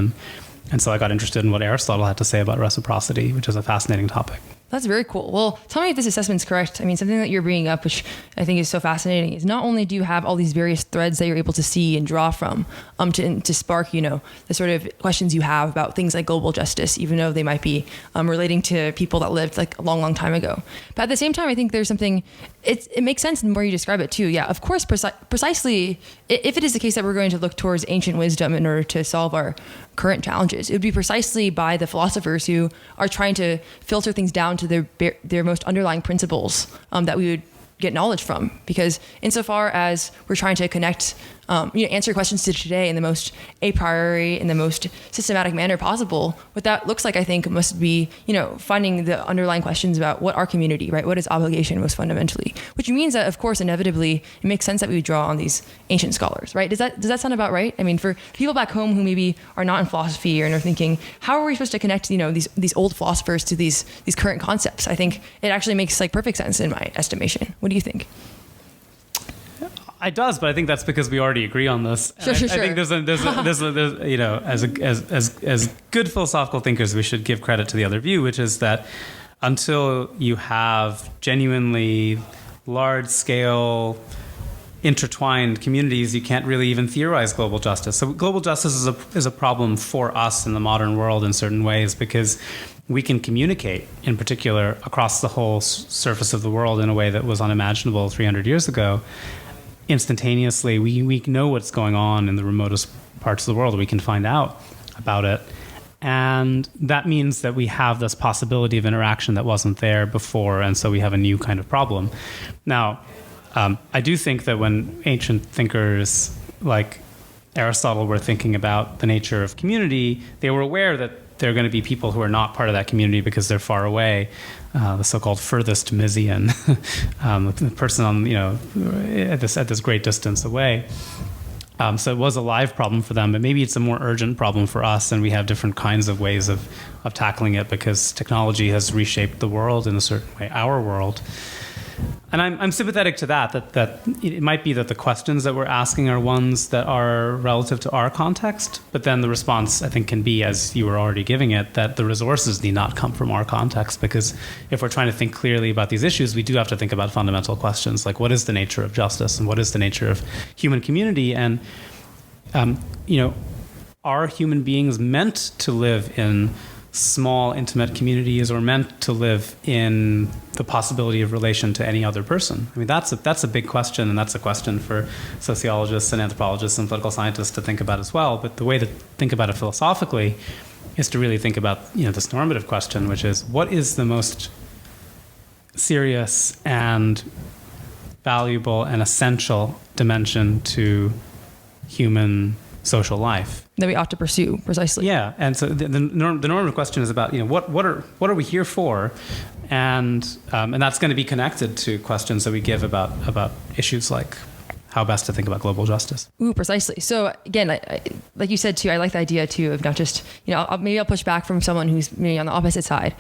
and so I got interested in what Aristotle had to say about reciprocity, which is a fascinating topic. That's very cool. Well, tell me if this assessment's correct. I mean, something that you're bringing up, which I think is so fascinating, is not only do you have all these various threads that you're able to see and draw from to spark, the sort of questions you have about things like global justice, even though they might be relating to people that lived like a long, long time ago. But at the same time, I think there's something, it makes sense the more you describe it too. Yeah, of course, precisely, if it is the case that we're going to look towards ancient wisdom in order to solve our current challenges, it would be precisely by the philosophers who are trying to filter things down to their most underlying principles that we would get knowledge from. Because insofar as we're trying to connect, answer questions to today in the most a priori, in the most systematic manner possible, what that looks like, I think, must be, finding the underlying questions about what our community, right? What is obligation most fundamentally? Which means that, of course, inevitably, it makes sense that we would draw on these ancient scholars, right? Does that sound about right? I mean, for people back home who maybe are not in philosophy and are thinking, how are we supposed to connect, these old philosophers to these current concepts? I think it actually makes like perfect sense in my estimation. What do you think? It does, but I think that's because we already agree on this. Sure. I think there's as good philosophical thinkers, we should give credit to the other view, which is that until you have genuinely large-scale intertwined communities, you can't really even theorize global justice. So global justice is a problem for us in the modern world in certain ways, because we can communicate, in particular, across the whole surface of the world in a way that was unimaginable 300 years ago. Instantaneously, we know what's going on in the remotest parts of the world. We can find out about it. And that means that we have this possibility of interaction that wasn't there before, and so we have a new kind of problem. Now, I do think that when ancient thinkers like Aristotle were thinking about the nature of community, they were aware that there are going to be people who are not part of that community because they're far away. The so-called furthest Mysian, the person on at this great distance away. So it was a live problem for them, but maybe it's a more urgent problem for us, and we have different kinds of ways of tackling it because technology has reshaped the world in a certain way, our world. And I'm sympathetic to that it might be that the questions that we're asking are ones that are relative to our context, but then the response, I think, can be, as you were already giving it, that the resources need not come from our context, because if we're trying to think clearly about these issues, we do have to think about fundamental questions, like what is the nature of justice and what is the nature of human community, and are human beings meant to live in small, intimate communities, or meant to live in the possibility of relation to any other person? I mean, that's a big question, and that's a question for sociologists and anthropologists and political scientists to think about as well. But the way to think about it philosophically is to really think about, this normative question, which is, what is the most serious and valuable and essential dimension to human social life that we ought to pursue, precisely. Yeah, and so the normative question is about what are we here for, and that's going to be connected to questions that we give about issues like how best to think about global justice. Ooh, precisely. So again, I, like you said too, I like the idea too of not just, maybe I'll push back from someone who's maybe on the opposite side.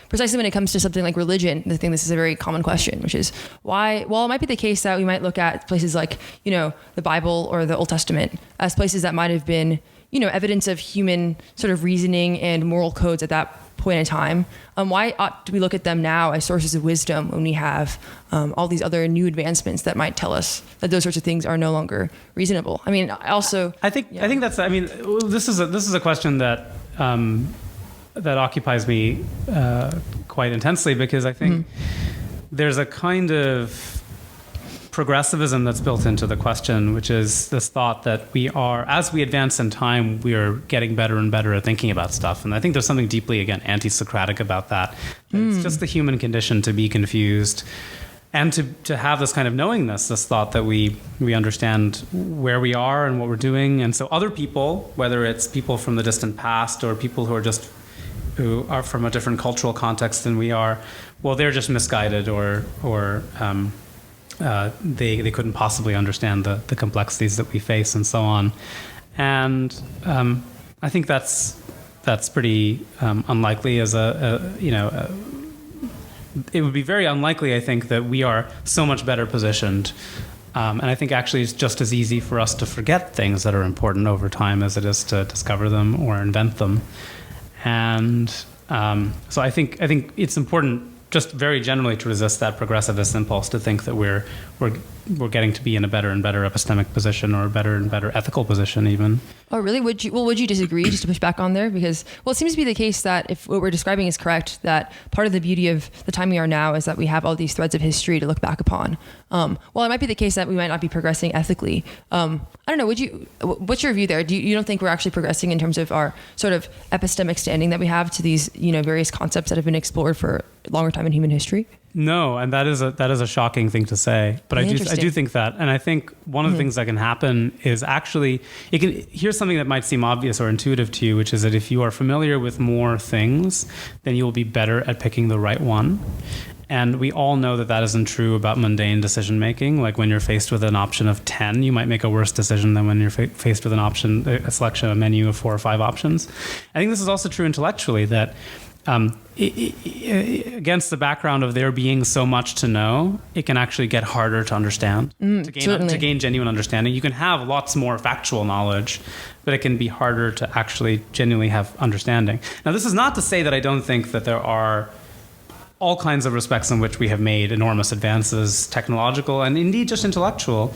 Precisely when it comes to something like religion, I think this is a very common question, which is why, well, it might be the case that we might look at places like, the Bible or the Old Testament as places that might have been, evidence of human sort of reasoning and moral codes at that point in time. Why ought we look at them now as sources of wisdom when we have all these other new advancements that might tell us that those sorts of things are no longer reasonable? I mean, also, I think that's. I mean, this is a question that that occupies me quite intensely, because I think there's a kind of progressivism that's built into the question, which is this thought that as we advance in time, we are getting better and better at thinking about stuff. And I think there's something deeply, again, anti-Socratic about that. It's just the human condition to be confused and to have this kind of knowingness, this thought that we understand where we are and what we're doing. And so other people, whether it's people from the distant past or people who are from a different cultural context than we are, well, they're just misguided or they couldn't possibly understand the complexities that we face and so on. And I think that's pretty unlikely as it would be very unlikely, I think, that we are so much better positioned. And I think actually it's just as easy for us to forget things that are important over time as it is to discover them or invent them. And so I think it's important just very generally to resist that progressivist impulse to think that we're getting to be in a better and better epistemic position, or a better and better ethical position even. Oh, really? Would you disagree, just to push back on there? Because, well, it seems to be the case that if what we're describing is correct, that part of the beauty of the time we are now is that we have all these threads of history to look back upon. Well, it might be the case that we might not be progressing ethically. I don't know. What's your view there? You don't think we're actually progressing in terms of our sort of epistemic standing that we have to these, various concepts that have been explored for a longer time in human history? No, and that is a shocking thing to say, but I do think that, and I think one of the things that can happen is actually here's something that might seem obvious or intuitive to you, which is that if you are familiar with more things, then you will be better at picking the right one. And we all know that isn't true about mundane decision making. Like when you're faced with an option of 10, you might make a worse decision than when you're faced with a selection, a menu of 4 or 5 options. I think this is also true intellectually, that against the background of there being so much to know, it can actually get harder to understand, to gain genuine understanding. You can have lots more factual knowledge, but it can be harder to actually genuinely have understanding. Now, this is not to say that I don't think that there are all kinds of respects in which we have made enormous advances, technological and indeed just intellectual,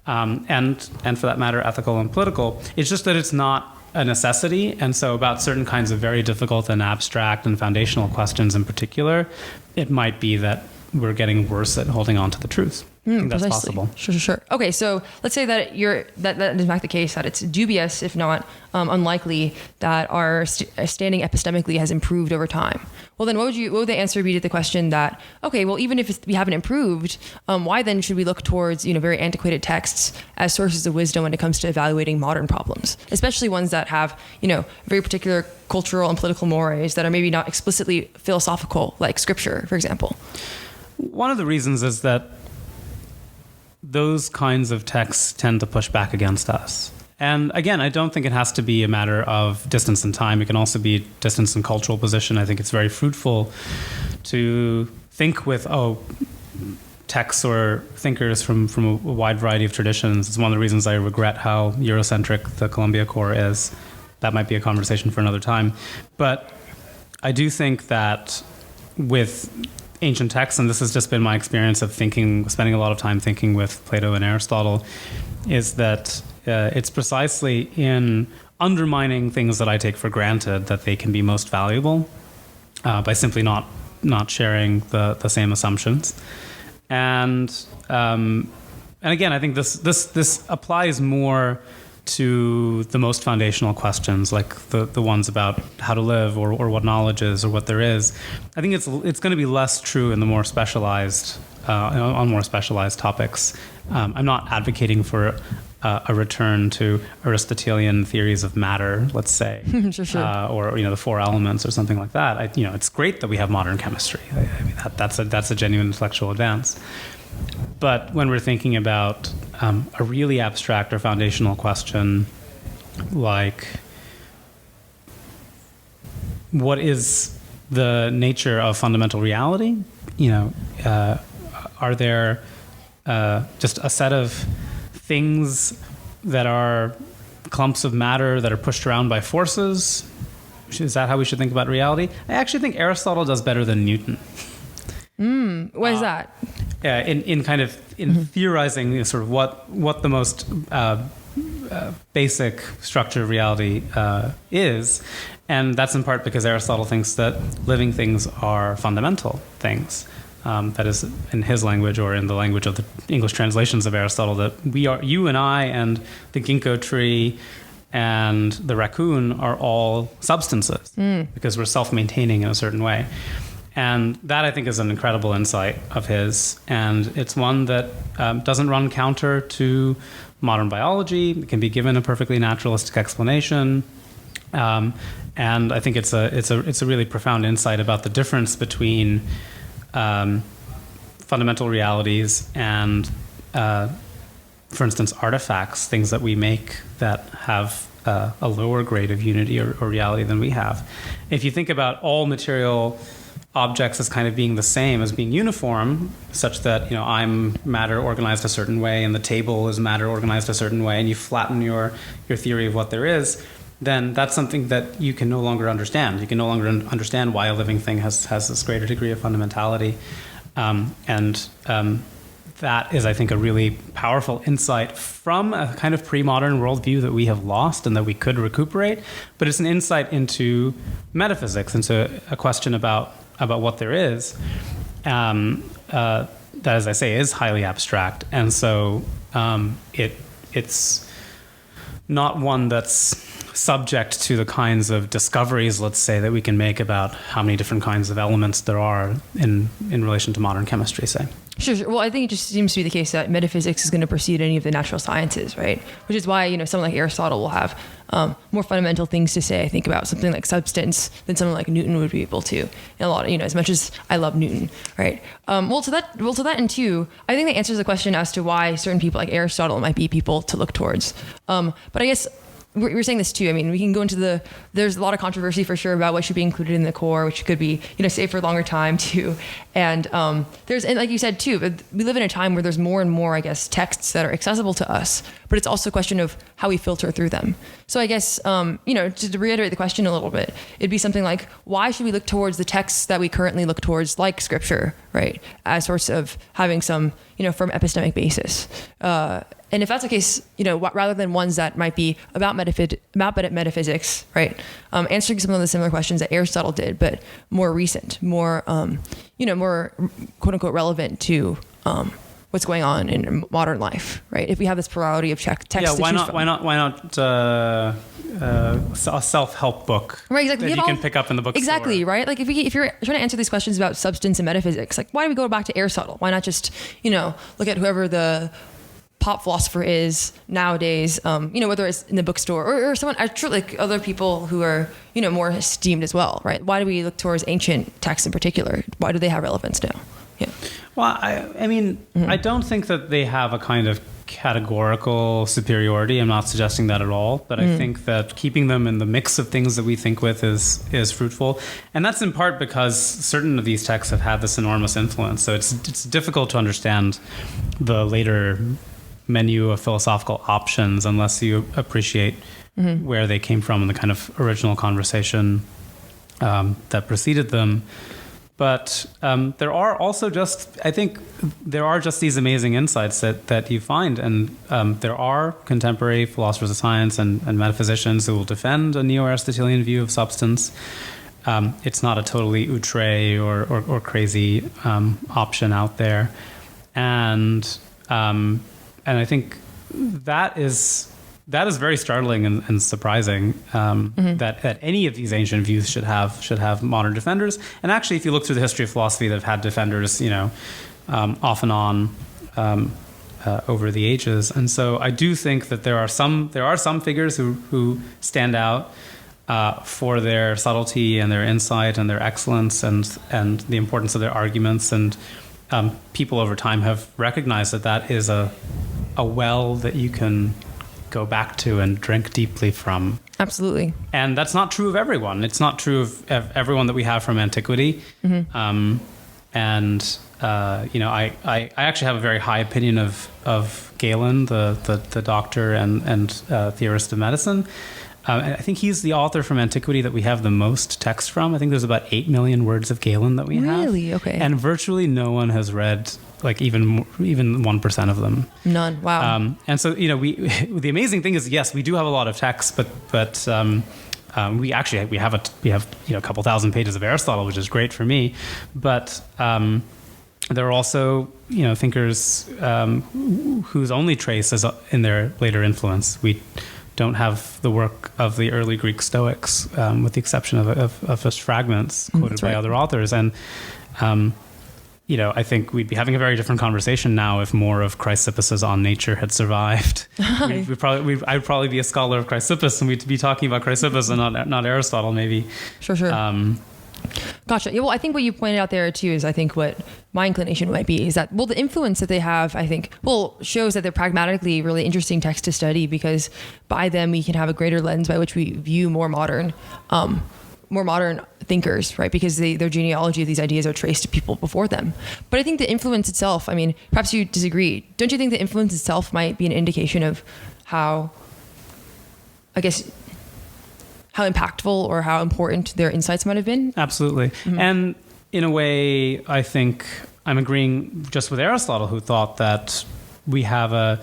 and for that matter, ethical and political. It's just that it's not a necessity, and so about certain kinds of very difficult and abstract and foundational questions in particular, it might be that we're getting worse at holding on to the truth. I think that's possible. Sure. Okay, so let's say that that is in fact the case, that it's dubious, if not unlikely, that our standing epistemically has improved over time. Well, then what would the answer be to the question that, okay, well, even if we haven't improved, why then should we look towards very antiquated texts as sources of wisdom when it comes to evaluating modern problems, especially ones that have very particular cultural and political mores that are maybe not explicitly philosophical, like Scripture, for example? One of the reasons is that those kinds of texts tend to push back against us. And again, I don't think it has to be a matter of distance in time. It can also be distance in cultural position. I think it's very fruitful to think with, texts or thinkers from a wide variety of traditions. It's one of the reasons I regret how Eurocentric the Columbia Core is. That might be a conversation for another time. But I do think that with ancient texts, and this has just been my experience of spending a lot of time thinking with Plato and Aristotle, is that it's precisely in undermining things that I take for granted that they can be most valuable by simply not sharing the same assumptions. And again, I think this applies more to the most foundational questions, like the ones about how to live or what knowledge is or what there is. I think it's going to be less true in the more specialized on more specialized topics. I'm not advocating for a return to Aristotelian theories of matter, let's say, sure. or the four elements or something like that. It's great that we have modern chemistry. I mean, that's a genuine intellectual advance. But when we're thinking about a really abstract or foundational question, like what is the nature of fundamental reality? Are there just a set of things that are clumps of matter that are pushed around by forces? Is that how we should think about reality? I actually think Aristotle does better than Newton. Why is that? In theorizing sort of what the most basic structure of reality is, and that's in part because Aristotle thinks that living things are fundamental things. That is, in his language or in the language of the English translations of Aristotle, that you and I and the ginkgo tree and the raccoon are all substances because we're self-maintaining in a certain way. And that, I think, is an incredible insight of his. And it's one that doesn't run counter to modern biology. It can be given a perfectly naturalistic explanation. And I think it's a really profound insight about the difference between fundamental realities and, for instance, artifacts, things that we make that have a lower grade of unity or reality than we have. If you think about all material objects as kind of being the same, as being uniform, such that I'm matter organized a certain way and the table is matter organized a certain way, and you flatten your theory of what there is, then that's something that you can no longer understand. You can no longer understand why a living thing has this greater degree of fundamentality. That is, I think, a really powerful insight from a kind of pre-modern worldview that we have lost and that we could recuperate. But it's an insight into metaphysics, into a question about what there is, that, as I say, is highly abstract. And so it's not one that's subject to the kinds of discoveries, let's say, that we can make about how many different kinds of elements there are in relation to modern chemistry, say. Sure. Well, I think it just seems to be the case that metaphysics is going to precede any of the natural sciences, right? Which is why, someone like Aristotle will have more fundamental things to say, I think, about something like substance than someone like Newton would be able to. And a lot of, as much as I love Newton, right? Well, to that end too, I think that answers the question as to why certain people like Aristotle might be people to look towards. But I guess we're saying this too. I mean, we can go into there's a lot of controversy for sure about what should be included in the core, which could be, saved for a longer time too. And and like you said too, we live in a time where there's more and more, I guess, texts that are accessible to us, but it's also a question of how we filter through them. So I guess, to reiterate the question a little bit, it'd be something like, why should we look towards the texts that we currently look towards, like scripture, right, as sorts of having some, firm epistemic basis? And if that's the case, rather than ones that might be about metaphysics, right, answering some of the similar questions that Aristotle did, but more recent, more, more quote unquote relevant to what's going on in modern life, right? If we have this plurality of text, yeah, why not a self-help book, right? Exactly. That you can pick up in the bookstore. Exactly, right? Like if you're trying to answer these questions about substance and metaphysics, like why do we go back to Aristotle? Why not just look at whoever the pop philosopher is nowadays, whether it's in the bookstore or someone, actually, like other people who are, more esteemed as well, right? Why do we look towards ancient texts in particular? Why do they have relevance now? Yeah. Well, I mean, I don't think that they have a kind of categorical superiority. I'm not suggesting that at all, but I think that keeping them in the mix of things that we think with is fruitful. And that's in part because certain of these texts have had this enormous influence. So it's difficult to understand the later menu of philosophical options unless you appreciate where they came from and the kind of original conversation that preceded them. But there are also there are just these amazing insights that you find. And there are contemporary philosophers of science and metaphysicians who will defend a neo-Aristotelian view of substance. It's not a totally outre or crazy option out there. And I think that is very startling and surprising that any of these ancient views should have modern defenders. And actually, if you look through the history of philosophy, they've had defenders, off and on over the ages. And so I do think that there are some figures who stand out for their subtlety and their insight and their excellence and the importance of their arguments. And people over time have recognized that is a well that you can go back to and drink deeply from. Absolutely. And that's not true of everyone. It's not true of everyone that we have from antiquity. I actually have a very high opinion of Galen, the doctor and theorist of medicine. I think he's the author from antiquity that we have the most text from. I think there's about 8 million words of Galen that we have. Really? Okay. And virtually no one has read even 1% of them. None. Wow. And so, the amazing thing is, yes, we do have a lot of texts, but we have a couple thousand pages of Aristotle, which is great for me. But there are also, thinkers whose only trace is in their later influence. We don't have the work of the early Greek Stoics, with the exception of just fragments quoted by other authors. And I think we'd be having a very different conversation now if more of Chrysippus's On Nature had survived. I'd probably be a scholar of Chrysippus, and we'd be talking about Chrysippus and not Aristotle, maybe. Sure. Gotcha. Yeah, well, I think what you pointed out there too is I think what my inclination might be is that, well, the influence that they have, I think, shows that they're pragmatically really interesting texts to study, because by them we can have a greater lens by which we view more modern thinkers, right? Because their genealogy of these ideas are traced to people before them. But I think the influence itself, perhaps you disagree. Don't you think the influence itself might be an indication of how impactful or how important their insights might have been? Absolutely. And in a way, I think I'm agreeing just with Aristotle, who thought that we have a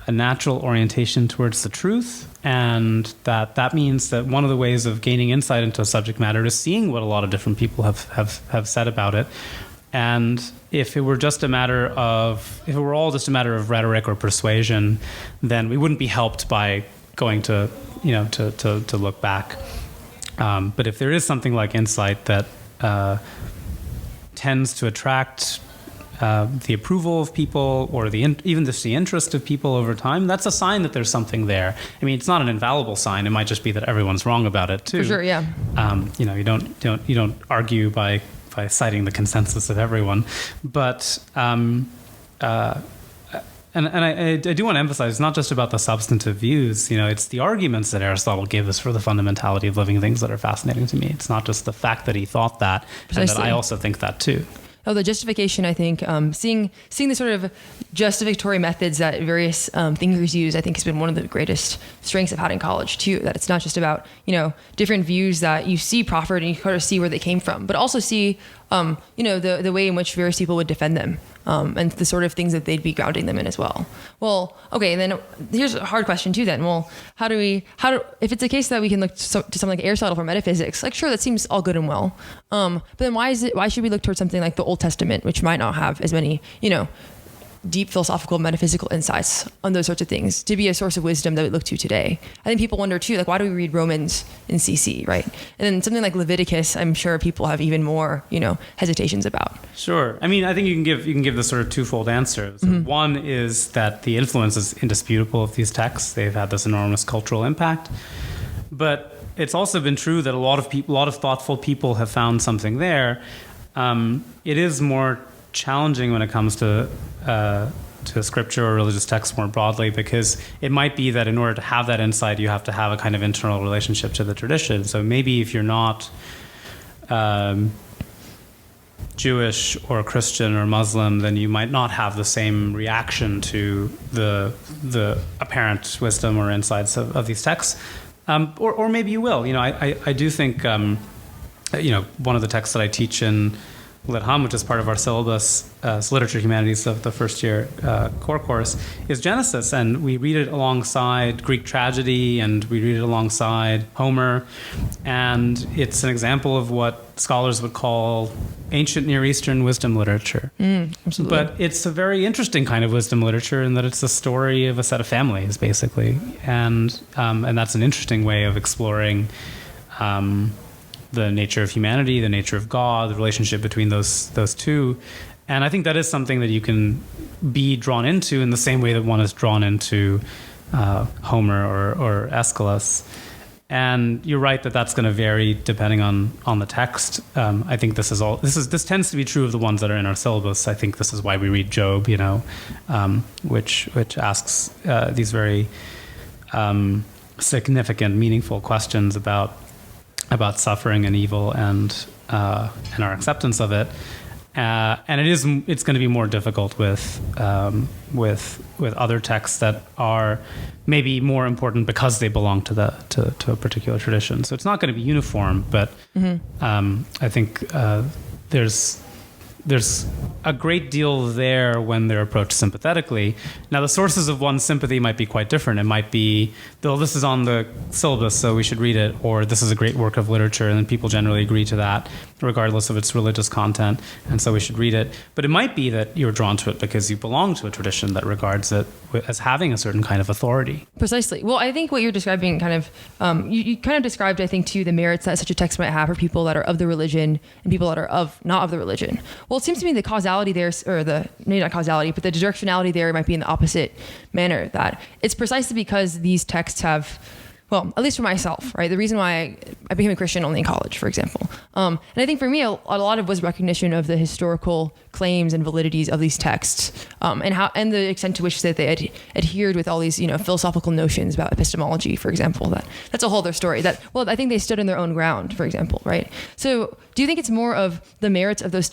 natural orientation towards the truth, and that means that one of the ways of gaining insight into a subject matter is seeing what a lot of different people have said about it. And if it were all just a matter of rhetoric or persuasion, then we wouldn't be helped by going to look back. But if there is something like insight that tends to attract the approval of people or even just the interest of people over time, that's a sign that there's something there. It's not an infallible sign. It might just be that everyone's wrong about it too. For sure, yeah. You don't argue by citing the consensus of everyone, but And I do want to emphasize, it's not just about the substantive views. It's the arguments that Aristotle gives for the fundamentality of living things that are fascinating to me. It's not just the fact that he thought that, Precisely. And that I also think that too. Oh, the justification, I think, seeing the sort of justificatory methods that various thinkers use, I think has been one of the greatest strengths I've had in college too. That it's not just about, different views that you see proffered and you kind of see where they came from, but also see, the way in which various people would defend them. And the sort of things that they'd be grounding them in as well. Well, okay, and then here's a hard question too then. Well, if it's a case that we can look to something like Aristotle for metaphysics, sure, that seems all good and well. But then why should we look towards something like the Old Testament, which might not have as many, deep philosophical, metaphysical insights on those sorts of things to be a source of wisdom that we look to today? I think people wonder too, why do we read Romans in CC, right? And then something like Leviticus, I'm sure people have even more, hesitations about. Sure. I think you can give this sort of twofold answer. So one is that the influence is indisputable of these texts. They've had this enormous cultural impact. But it's also been true that a lot of thoughtful people have found something there. It is more challenging when it comes to scripture or religious texts more broadly, because it might be that in order to have that insight, you have to have a kind of internal relationship to the tradition. So maybe if you're not Jewish or Christian or Muslim, then you might not have the same reaction to the apparent wisdom or insights of these texts. Or maybe you will. I do think, one of the texts that I teach in Lit Hum, which is part of our syllabus, Literature Humanities of the first year core course, is Genesis. And we read it alongside Greek tragedy, and we read it alongside Homer. And it's an example of what scholars would call ancient Near Eastern wisdom literature. Absolutely. But it's a very interesting kind of wisdom literature in that it's the story of a set of families, basically. And that's an interesting way of exploring the nature of humanity, the nature of God, the relationship between those two. And I think that is something that you can be drawn into in the same way that one is drawn into Homer or Aeschylus. And you're right that that's going to vary depending on the text. I think this tends to be true of the ones that are in our syllabus. I think this is why we read Job, which asks these very significant, meaningful questions about suffering and evil and our acceptance of it. And it's going to be more difficult with other texts that are maybe more important because they belong to a particular tradition. So it's not going to be uniform, but I think there's a great deal there when they're approached sympathetically. Now, the sources of one's sympathy might be quite different. It might be, though this is on the syllabus, so we should read it, or this is a great work of literature, and people generally agree to that, regardless of its religious content, and so we should read it. But it might be that you're drawn to it because you belong to a tradition that regards it as having a certain kind of authority. Precisely. Well, I think what you're describing kind of, you kind of described, I think, too, the merits that such a text might have for people that are of the religion and people that are not of the religion. Well, it seems to me the causality there, or maybe not causality, but the directionality there might be in the opposite manner, that it's precisely because these texts have, well, at least for myself, right? The reason why I became a Christian only in college, for example. And I think for me, a lot of was recognition of the historical claims and validities of these texts, and the extent to which that they adhered with all these, philosophical notions about epistemology, for example. That's a whole other story. I think they stood on their own ground, for example, right? So do you think it's more of the merits of those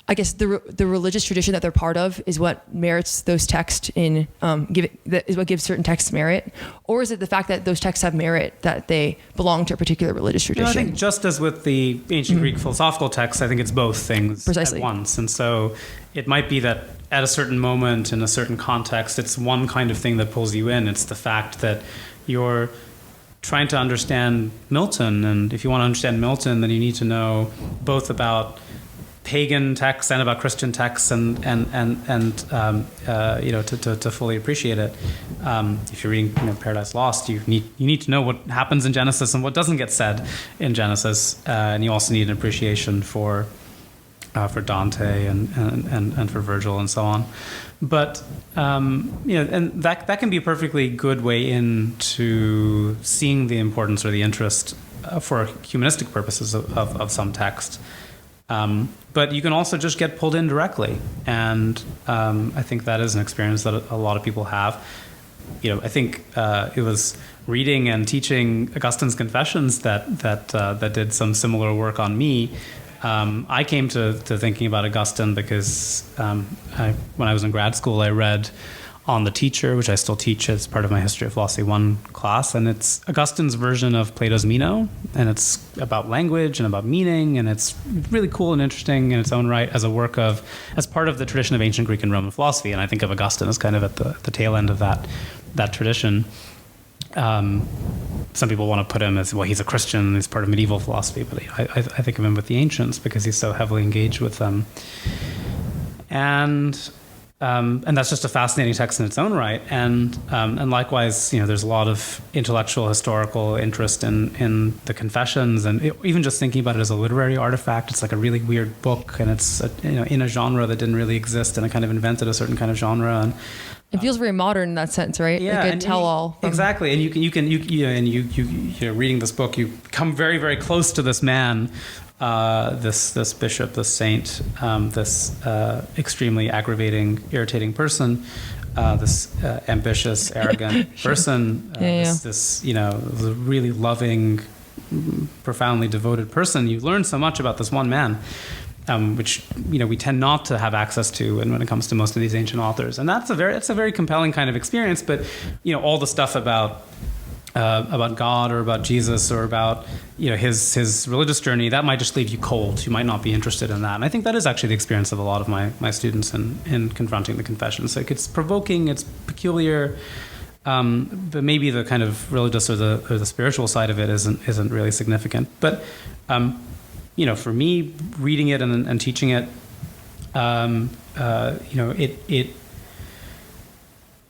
the religious tradition that they're part of is what merits those texts is what gives certain texts merit? Or is it the fact that those texts have merit that they belong to a particular religious tradition? I think just as with the ancient Greek philosophical texts, I think it's both things Precisely. At once. And so it might be that at a certain moment in a certain context, it's one kind of thing that pulls you in. It's the fact that you're trying to understand Milton. And if you want to understand Milton, then you need to know both about pagan texts and about Christian texts, and to fully appreciate it. If you're reading Paradise Lost, you need to know what happens in Genesis and what doesn't get said in Genesis, and you also need an appreciation for Dante and for Virgil and so on. But and that can be a perfectly good way into seeing the importance or the interest for humanistic purposes of some text. But you can also just get pulled in directly, and I think that is an experience that a lot of people have. I think it was reading and teaching Augustine's Confessions that did some similar work on me. I came to thinking about Augustine because when I was in grad school, I read On the Teacher, which I still teach as part of my History of Philosophy 1 class, and it's Augustine's version of Plato's Meno, and it's about language and about meaning, and it's really cool and interesting in its own right as part of the tradition of ancient Greek and Roman philosophy, and I think of Augustine as kind of at the tail end of that tradition. Some people want to put him as, well, he's a Christian, he's part of medieval philosophy, but I think of him with the ancients because he's so heavily engaged with them. And that's just a fascinating text in its own right. And likewise, there's a lot of intellectual, historical interest in the Confessions, and even just thinking about it as a literary artifact. It's like a really weird book, and it's in a genre that didn't really exist, and it kind of invented a certain kind of genre. And it feels very modern in that sense, right? Yeah, like a tell-all. Exactly, and you reading this book, you come very, very close to this man this bishop, this saint, this extremely aggravating, irritating person, this ambitious, arrogant person, this really loving, profoundly devoted person. You learn so much about this one man, which we tend not to have access to, and when it comes to most of these ancient authors, and that's a very compelling kind of experience. But all the stuff about God or about Jesus or about his religious journey, that might just leave you cold. You might not be interested in that. And I think that is actually the experience of a lot of my students in confronting the confessions. Like, it's provoking, it's peculiar, but maybe the kind of religious or the spiritual side of it isn't really significant. But for me, reading it and teaching it, it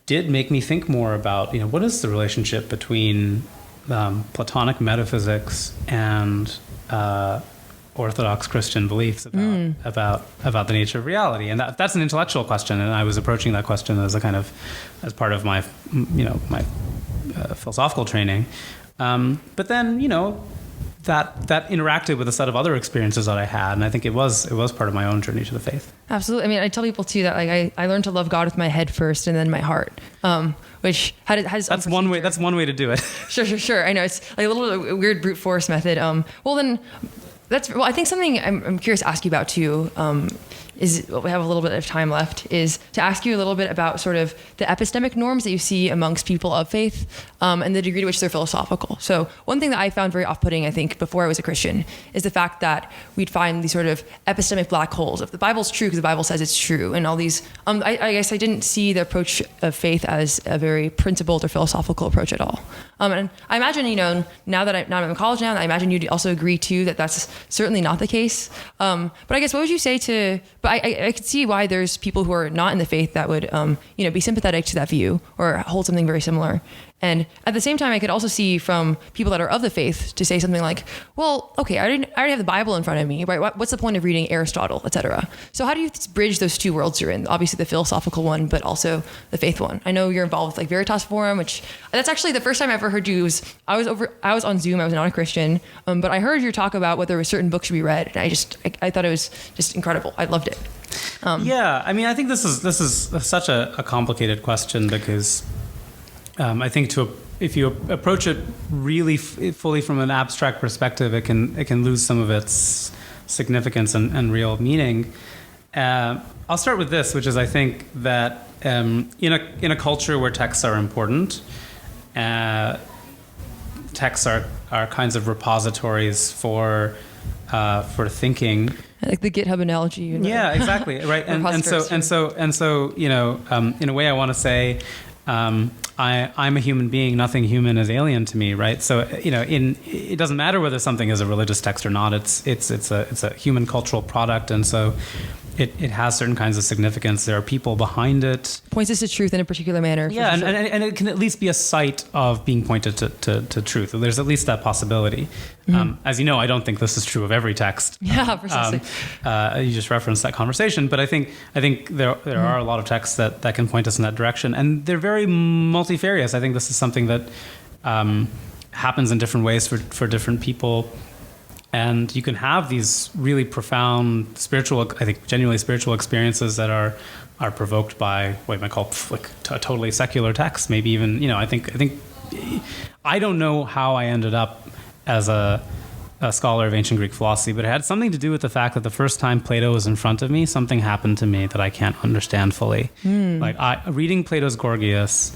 did make me think more about, what is the relationship between Platonic metaphysics and Orthodox Christian beliefs about the nature of reality, and that's an intellectual question. And I was approaching that question as part of my my philosophical training, but then that interacted with a set of other experiences that I had, and I think it was part of my own journey to the faith. Absolutely. I mean, I tell people too that I learned to love God with my head first and then my heart, which has that's one way. That's one way to do it. Sure. I know it's like a little weird brute force method. I think something I'm curious to ask you about too. We have a little bit of time left, is to ask you a little bit about sort of the epistemic norms that you see amongst people of faith, and the degree to which they're philosophical. So one thing that I found very off-putting, I think, before I was a Christian, is the fact that we'd find these sort of epistemic black holes. If the Bible's true because the Bible says it's true, and all these, I guess I didn't see the approach of faith as a very principled or philosophical approach at all. And I imagine, now that I'm in college now, I imagine you'd also agree too that that's certainly not the case. But I guess what would you say to? But I could see why there's people who are not in the faith that would, be sympathetic to that view or hold something very similar. And at the same time, I could also see from people that are of the faith to say something like, well, okay, I already have the Bible in front of me, right? What's the point of reading Aristotle, etc.? So how do you bridge those two worlds you're in? Obviously the philosophical one, but also the faith one. I know you're involved with Veritas Forum, which that's actually the first time I ever heard you. I was on Zoom. I was not a Christian, but I heard your talk about whether certain books should be read, and I thought it was just incredible. I loved it. I mean, I think this is such a complicated question because I think if you approach it really fully from an abstract perspective, it can lose some of its significance and real meaning. I'll start with this, which is I think that in a culture where texts are important, texts are kinds of repositories for thinking. Like the GitHub analogy. Yeah, exactly. Right. and so in a way I want to say, I'm a human being. Nothing human is alien to me, right? So it doesn't matter whether something is a religious text or not. It's a human cultural product, and so it has certain kinds of significance. There are people behind it. Points us to truth in a particular manner. Yeah, sure. and it can at least be a site of being pointed to truth. There's at least that possibility. Mm-hmm. As you know, I don't think this is true of every text. Yeah, precisely. You just referenced that conversation, but I think there are a lot of texts that can point us in that direction, and they're very multifarious. I think this is something that happens in different ways for different people. And you can have these really profound genuinely spiritual experiences that are provoked by what you might call a totally secular text. Maybe even, I think I don't know how I ended up as a scholar of ancient Greek philosophy, but it had something to do with the fact that the first time Plato was in front of me, something happened to me that I can't understand fully. Reading Plato's Gorgias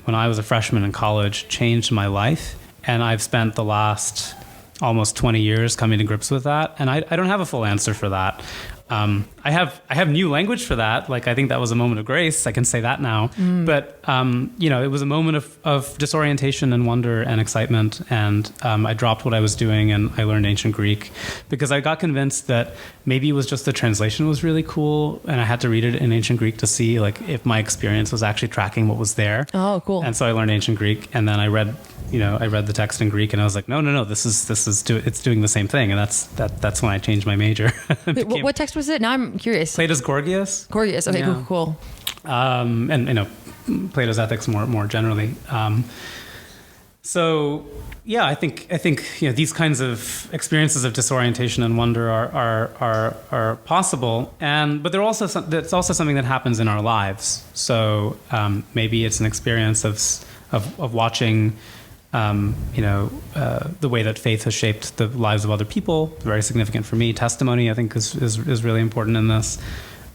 when I was a freshman in college changed my life, and I've spent the last almost 20 years coming to grips with that, and I don't have a full answer for that. I have new language for that. I think that was a moment of grace. I can say that now. But it was a moment of disorientation and wonder and excitement. And I dropped what I was doing and I learned ancient Greek because I got convinced that maybe it was just the translation was really cool, and I had to read it in ancient Greek to see if my experience was actually tracking what was there. Oh, cool. And so I learned ancient Greek, and then I read the text in Greek, and I was like, no, it's doing the same thing, and that's when I changed my major. Wait, what text was it? Now I'm curious. Plato's Gorgias. Gorgias. Okay, yeah. Cool. And Plato's Ethics more generally. So yeah, I think these kinds of experiences of disorientation and wonder are possible, but it's also something that happens in our lives. So maybe it's an experience of watching, the way that faith has shaped the lives of other people. Very significant for me. Testimony, I think, is really important in this.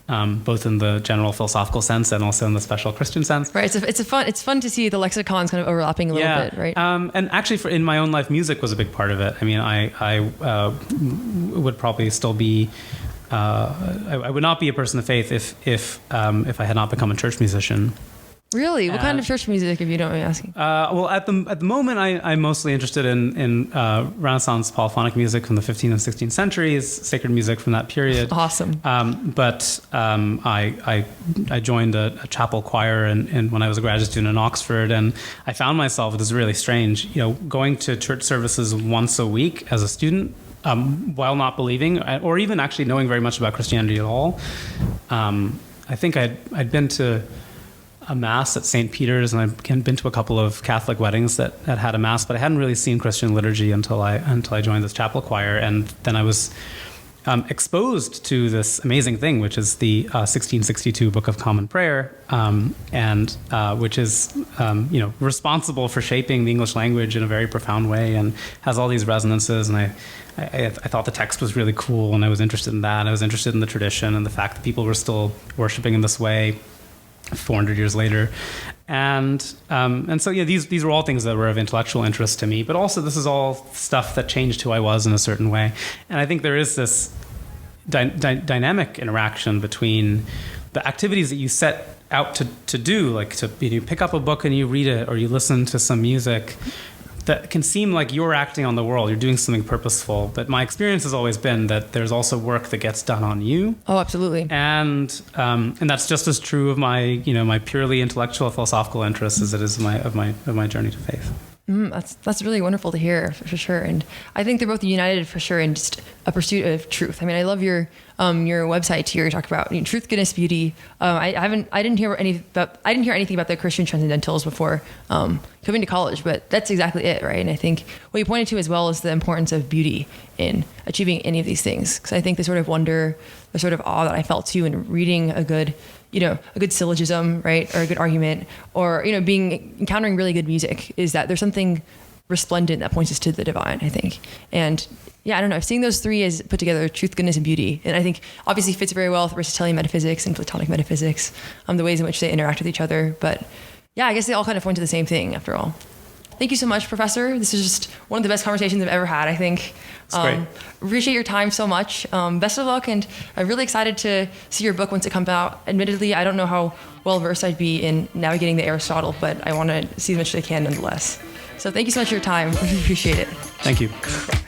Both in the general philosophical sense and also in the special Christian sense. Right. It's fun to see the lexicons kind of overlapping a little bit, right? And actually, in my own life, music was a big part of it. I mean, I would probably still be. I would not be a person of faith if I had not become a church musician. Really? What kind of church music, if you don't mind me asking? Well, at the moment, I'm mostly interested in Renaissance polyphonic music from the 15th and 16th centuries, sacred music from that period. Awesome. But I joined a chapel choir and when I was a graduate student in Oxford, and I found myself, it was really strange, going to church services once a week as a student, while not believing or even actually knowing very much about Christianity at all. I think I'd been to a mass at St. Peter's, and I've been to a couple of Catholic weddings that had a mass, but I hadn't really seen Christian liturgy until I joined this chapel choir, and then I was exposed to this amazing thing, which is the 1662 Book of Common Prayer, and which is responsible for shaping the English language in a very profound way, and has all these resonances. And I thought the text was really cool, and I was interested in that. I was interested in the tradition and the fact that people were still worshiping in this way 400 years later. And so these were all things that were of intellectual interest to me, but also this is all stuff that changed who I was in a certain way. And I think there is this dynamic interaction between the activities that you set out to do, like you pick up a book and you read it, or you listen to some music that can seem like you're acting on the world, you're doing something purposeful. But my experience has always been that there's also work that gets done on you. Oh, absolutely. And that's just as true of my my purely intellectual philosophical interests as it is of my journey to faith. That's really wonderful to hear, for sure. And I think they're both united for sure in just a pursuit of truth. I mean, I love your website here. You talk about truth, goodness, beauty. I didn't hear anything about the Christian transcendentals before coming to college, but that's exactly it, right? And I think what you pointed to as well is the importance of beauty in achieving any of these things. Because I think the sort of wonder, the sort of awe that I felt too in reading a good syllogism, right, or a good argument, or encountering really good music, is that there's something resplendent that points us to the divine, I think. And yeah, I don't know, seeing those three as put together, truth, goodness, and beauty, and I think obviously fits very well with Aristotelian metaphysics and Platonic metaphysics, the ways in which they interact with each other. But yeah, I guess they all kind of point to the same thing after all. Thank you so much, Professor. This is just one of the best conversations I've ever had, I think. It's great. Appreciate your time so much. Best of luck, and I'm really excited to see your book once it comes out. Admittedly, I don't know how well versed I'd be in navigating the Aristotle, but I want to see as much as I can nonetheless. So thank you so much for your time. Really appreciate it. Thank you. Thanks.